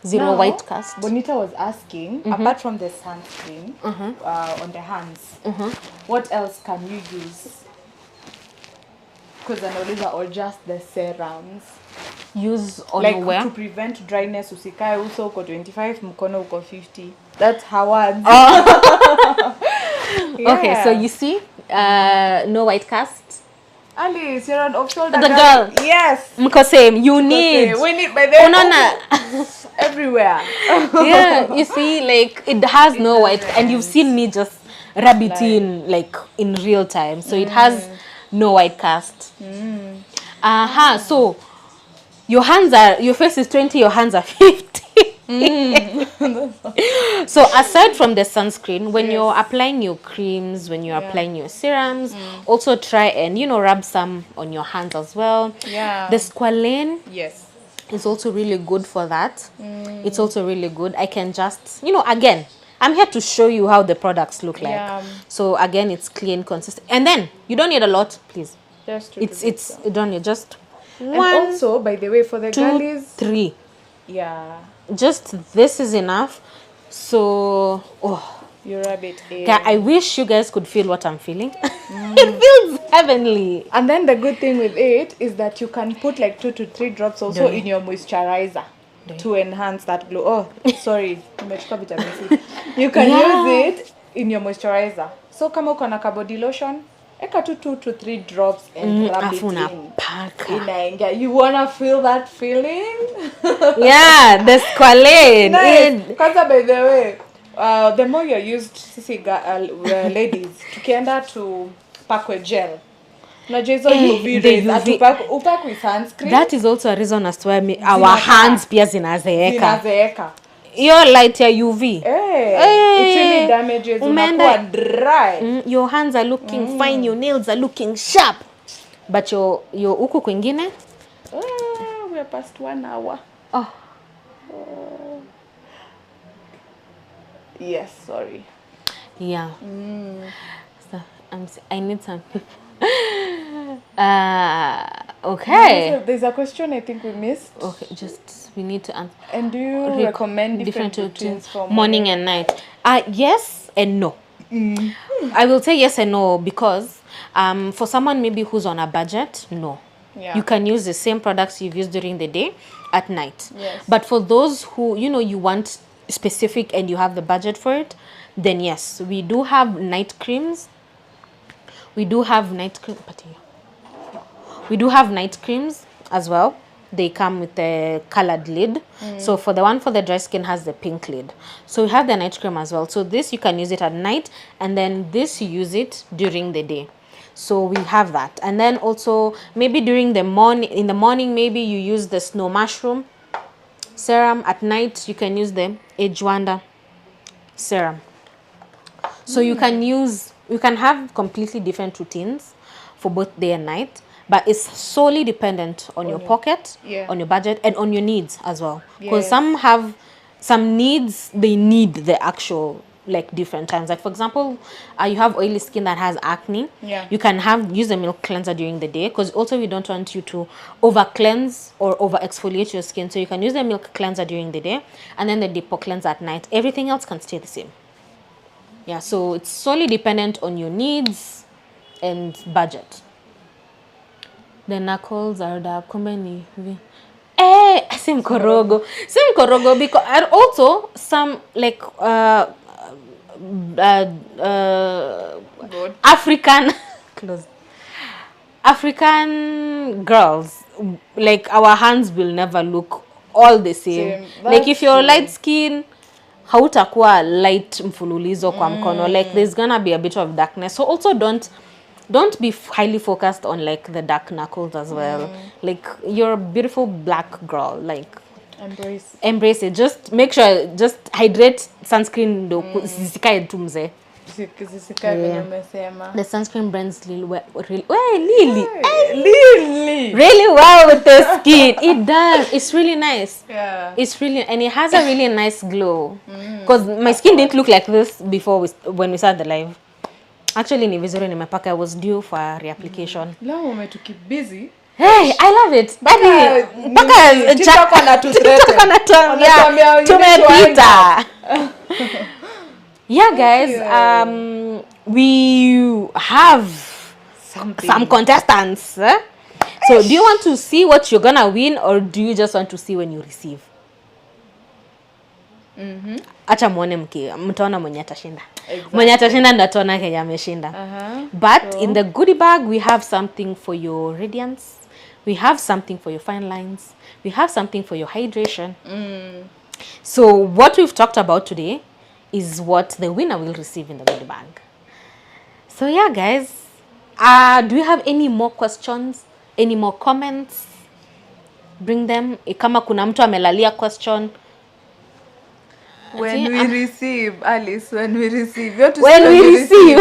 zero now, white cast. Bonita was asking, apart from the sunscreen on the hands, what else can you use? Because anauliza, or just the serums. Use on Like where? to prevent dryness, usikae uso uko 25, mkono uko 50. That's Howard's. Okay, so you see, no white cast. Alice, you're an off-shoulder The girl. Yes. Mko same. You need. We need by the everywhere. Yeah, you see, like it has no white, and you've seen me just rub it in like in real time, so it has no white cast. So your face is 20, your hands are 50. So aside from the sunscreen, when you're applying your creams, when you're applying your serums, also try and, you know, rub some on your hands as well. Yeah. The squalane Yes. is also really good for that. It's also really good. I can just, you know, again, I'm here to show you how the products look like. Yeah. So again, it's clean, consistent, and then you don't need a lot, please. Just It's you don't need just and one, also, by the way, for the 2, girlies, 3. yeah, Just this is enough. So you rub it in. yeah, I wish you guys could feel what I'm feeling. It feels heavenly. And then the good thing with it is that you can put like 2 to 3 drops also in your moisturizer to enhance that glow. Oh, sorry, nimechukua vitamin C. You can use it in your moisturizer. So kama uko na body lotion, eka 2 to 3 drops and rub it in. Inaingia. You wanna feel that feeling? Yeah, the squalane. Nice. Kwanza, by the way, the more you're used, sisi ladies, tukienda to pakwe gel. Unajua hizo UV rays, upakwe sunscreen. That is also a reason as to why our hands pia zinazeeka. Your light ya UV. It really damages. Unakuwa dry. Your hands are looking fine, your nails are looking sharp. But your huku kwingine? We are past 1 hour. Yes, sorry. Yeah. So I need some. Okay. There's a question I think we missed. Okay, we need to answer. And do you recommend different routines for morning and night? Yes and no. I will say yes and no because for someone maybe who's on a budget, no. Yeah. You can use the same products you've used during the day at night. Yes. But for those who, you know, you want specific and you have the budget for it, then yes, we do have night creams. We do have night creams as well. They come with a colored lid. So for the one for the dry skin has the pink lid. So we have the night cream as well. So this you can use it at night, and then this you use it during the day. So we have that. And then also maybe in the morning maybe you use the snow mushroom serum. At night you can use the age wonder serum. So you can have completely different routines for both day and night, but it's solely dependent on your pocket, on your budget, and on your needs as well. Because some needs, they need the actual like different times. Like for example, you have oily skin that has acne. Yeah. You can use a milk cleanser during the day, because also we don't want you to over cleanse or over exfoliate your skin. So you can use the milk cleanser during the day and then the depot cleanser at night. Everything else can stay the same. Yeah, so it's solely dependent on your needs and budget. The knuckles are the company. Sim korogo because, and also some like African close. African girls, like our hands will never look all the same. Like if That's you're true. light skin, hautakuwa light mfululizo kwa mkono. Like there's gonna be a bit of darkness. So also don't be highly focused on like the dark knuckles as well. Like you're a beautiful black girl. Like embrace it. Just make sure, just hydrate. Sunscreen ndo zisikae tu mzee. Zisikae venye umesema. The sunscreen blends really well. Really well with the skin. It does. It's really nice. Yeah. It's really, and it has a really nice glow. Because my skin didn't look like this before when we started the live. Actually, ni vizuri nimepaka. I was due for a reapplication. Leo umetukeep busy. Hey, I love it. TikTok tumepita. Yeah, guys. We have some contestants. So, do you want to see what you're gonna win, or do you just want to see when you receive? Acha muone mtaona mwenye atashinda. Mwenye atashinda ndo ataona Kenya ameshinda. But in the goodie bag, we have something for your radiance. We have something for your fine lines. We have something for your hydration. So what we've talked about today is what the winner will receive in the goodie bag. So yeah, guys. Do you have any more questions? Any more comments? Bring them. Kama kuna mtu amelalia question. When we receive, Alice, when we receive. When we receive.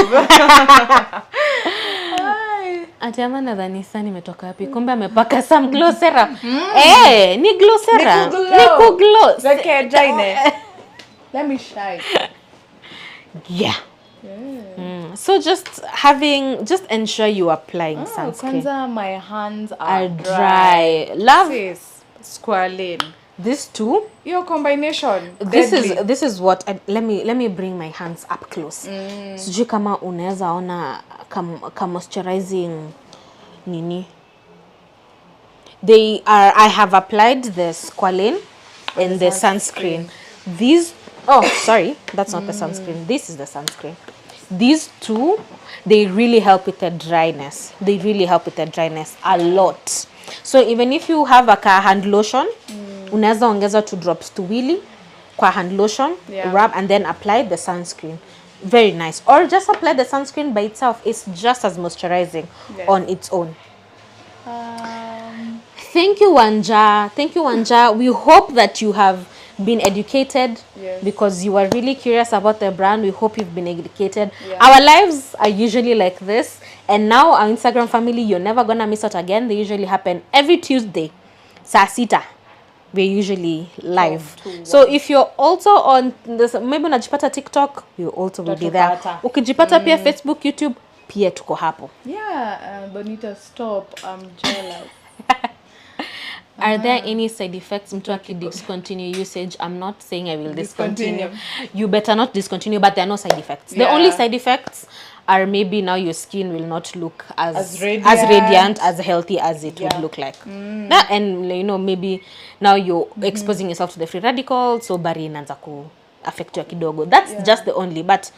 Atiama nadhani sasa nimetoka wapi? Kumbe amepaka some glow serum. Ni glow serum. Ni glow. Okay, Jaine. Let me shine. Yeah. So just ensure you are applying sunscreen. Kwanza my hands are dry. Love squalene. These two, your combination. This is what let me bring my hands up close. Sijui kama unaweza ona moisturizing nini. I have applied the squalene and the sunscreen. These sorry, that's not the sunscreen. This is the sunscreen. These two, they really help with the dryness. They really help with the dryness a lot. So even if you have a hand lotion, unaweza ongeza 2 drops tuwili kwa hand lotion, rub and then apply the sunscreen. Very nice. Or just apply the sunscreen by itself. It's just as moisturizing on its own. Thank you, Wanja. Thank you, Wanja. We hope that you have been educated because you are really curious about the brand. We hope you've been educated. Our lives are usually like this, and now our Instagram family, you're never gonna miss out again. They usually happen every Tuesday, saa sita. We're usually live. So if you're also on this, maybe unajipata TikTok, you also will be there. Ukijipata pia Facebook, YouTube, pia tuko hapo. Yeah, Bonita, stop. I'm jealous. Are there any side effects mtu discontinue usage? I'm not saying I will discontinue. You better not discontinue, but there are no side effects. The only side effects are maybe now your skin will not look as radiant, as healthy as it would look like. And you know, maybe now you're exposing yourself to the free radicals, so bari inaanza ku affect you kidogo. That's just the only, but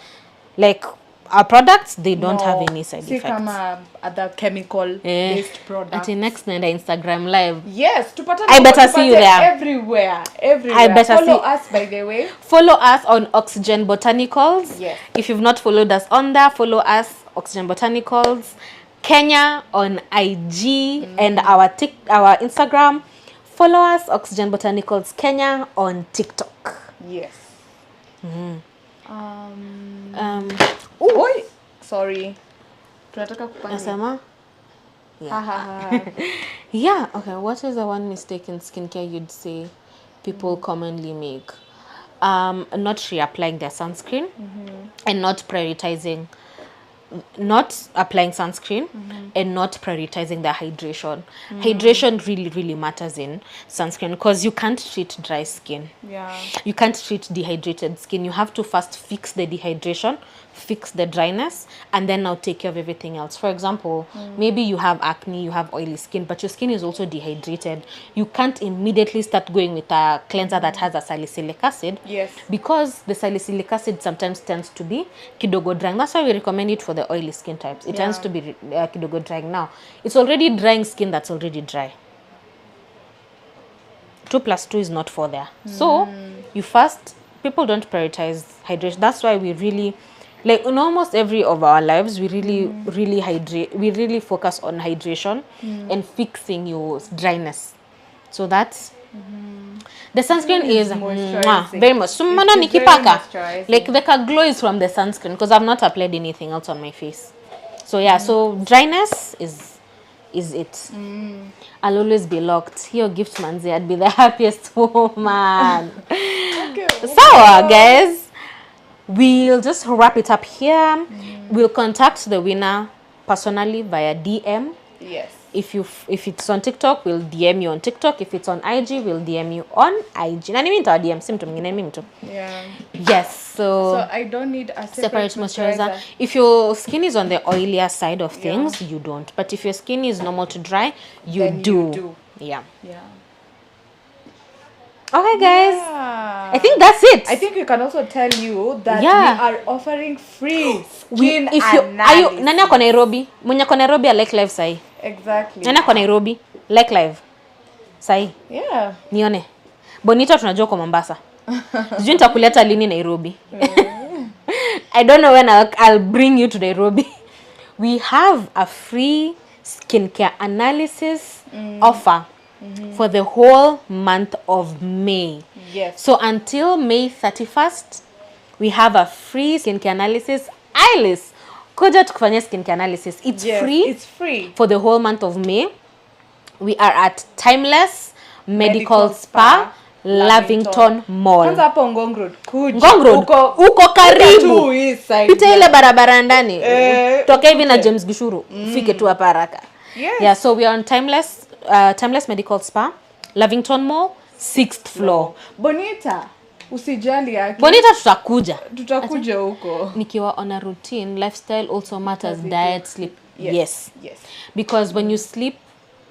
like our products, they don't have any side effects. Kama other chemical based products. Until next night Instagram live. Yes, I better see you there. Everywhere. I better follow us, by the way. Follow us on Oxygen Botanicals. Yes. If you've not followed us on there, follow us Oxygen Botanicals Kenya on IG and our Instagram. Follow us Oxygen Botanicals Kenya on TikTok. Yes. Sorry. Tunataka kupanga. Nasema? Yeah, okay. What is the one mistake in skincare you'd say people commonly make? Not reapplying their sunscreen and not prioritizing, not applying sunscreen and not prioritizing their hydration. Hydration really matters in sunscreen because you can't treat dry skin. Yeah. You can't treat dehydrated skin. You have to first fix the dehydration fix the dryness, and then now take care of everything else. For example, maybe you have acne, you have oily skin, but your skin is also dehydrated. You can't immediately start going with a cleanser that has a salicylic acid. Yes. Because the salicylic acid sometimes tends to be kidogo drying. That's why we recommend it for the oily skin types. It tends to be kidogo drying. Now, it's already drying skin that's already dry. 2 + 2 is not 4 there. So you first, people don't prioritize hydration. That's why we really, like in almost every of our lives, we really hydrate. We really focus on hydration and fixing your dryness. So that's the sunscreen is very much. So mana nikipaka, like the glow is from the sunscreen because I've not applied anything else on my face. So yeah, so dryness is it. I'll always be locked. Here, gift manzi, I'd be the happiest woman. Okay. So, guys, we'll just wrap it up here. We'll contact the winner personally via DM. Yes. If it's on TikTok, we'll DM you on TikTok. If it's on IG, we'll DM you on IG. Na nimi nita DM sim to mingine mimi tu. Yeah. Yes. So I don't need a separate moisturizer. If your skin is on the oilier side of things, you don't. But if your skin is normal to dry, you do. Yeah. Yeah. Okay, guys. Yeah. I think that's it. I think we can also tell you that we are offering free skin analysis. Nani ako Nairobi? Mwenye ako Nairobi a like live sahi. Exactly. Nani ako Nairobi? Like live. Sahi. Yeah. Nione. Bonita tunajua kwa Mombasa. Sijui nitakuleta lini Nairobi. I don't know when I'll bring you to Nairobi. We have a free skincare analysis offer for the whole month of May. Yes. So until May 31st, we have a free skincare analysis. Alice, kuja tukufanyia skincare analysis. It's free. It's free. For the whole month of May. We are at Timeless Medical Spa, Lavington Mall. Kwanza hapo Ngong Road. Ngong Road. Uko karibu. Pita ile barabara ndani. Toka hivi na James Gishuru. Fike tu hapa haraka. Yes. Yeah, so we are on Timeless Medical Spa, Lavington Mall, 6th floor. Bonita, usijali yake. Bonita tutakuja huko. Nikiwa on a routine, lifestyle also matters, diet, sleep. Yes. Because when you sleep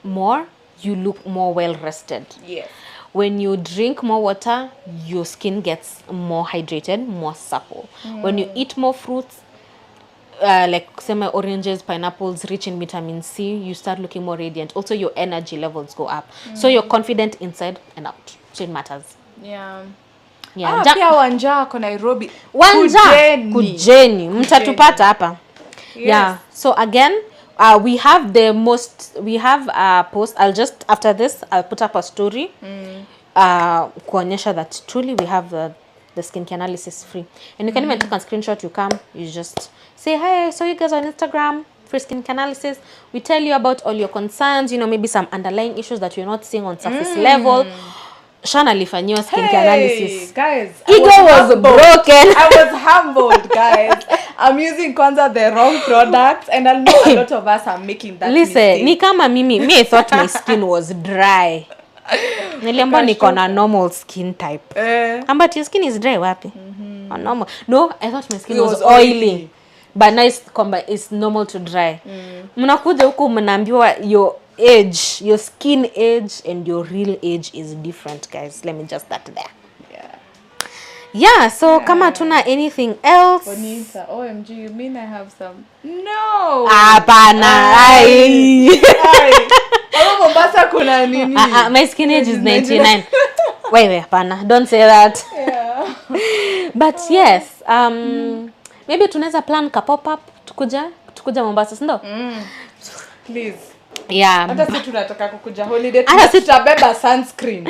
more, you look more well rested. Yes. When you drink more water, your skin gets more hydrated, more supple. When you eat more fruits, like oranges, pineapples, rich in vitamin C, you start looking more radiant. Also, your energy levels go up. So you're confident inside and out. So it matters. Yeah. Pia Wanja ako Nairobi. Kujeni. Mtatupata hapa. Yes. Yeah. So again, we have a post. After this, I'll put up a story. Kuonyesha that truly we have the skincare analysis free. And you can even take a screenshot, you just say, hey, I saw you guys on Instagram, free skincare analysis. We tell you about all your concerns, maybe some underlying issues that you're not seeing on surface level. Shana lifanyiwa skincare analysis. Guys, ego was broken. I was humbled, guys. I'm using Kwanza the wrong products, and I know a lot of us are making that mistake. Ni kama me thought my skin was dry. Niliambiwa niko na normal skin type. But your skin is dry wapi? Normal. No, I thought my skin was oily. But now it's normal to dry. Mnakuja huku mnaambiwa your skin age and your real age is different, guys. Let me just start there. Yeah, so kama tuna anything else? Bonita, OMG, you mean I have some? No. Hapana. Mombasa kuna nini? My skin age is 99. Wait, hapana. Don't say that. Yeah. But yes, maybe tunaweza plan ka pop up tukuja Mombasa, sindo? Please. Yeah. Hata sisi tunataka kukuja holiday, tutabeba sunscreen.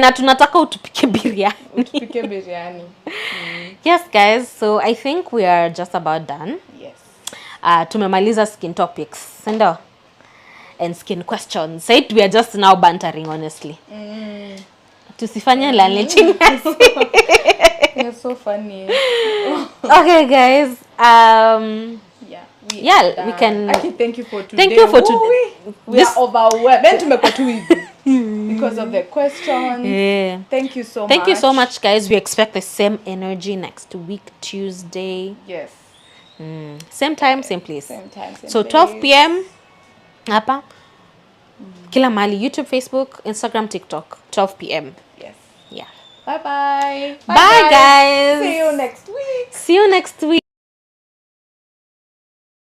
Na tunataka utupike biryani. Yes, guys. So I think we are just about done. Yes. Tumemaliza skin topics, sindo? And skin questions. So we are just now bantering, honestly. Tusifanye la lechinyasi. You're so funny. Okay, guys. We can. Actually, thank you for today. Thank you for today. We are overwhelmed. Then tumekuwa too easy because of the questions. Yeah. Thank you so much. Thank you so much, guys. We expect the same energy next week, Tuesday. Yes. Same time, same place. Same time, same So place. 12 p.m. hapa. Kila mahali, YouTube, Facebook, Instagram, TikTok. 12 p.m. Yes. Yeah. Bye-bye. Bye, guys. See you next week. See you next week.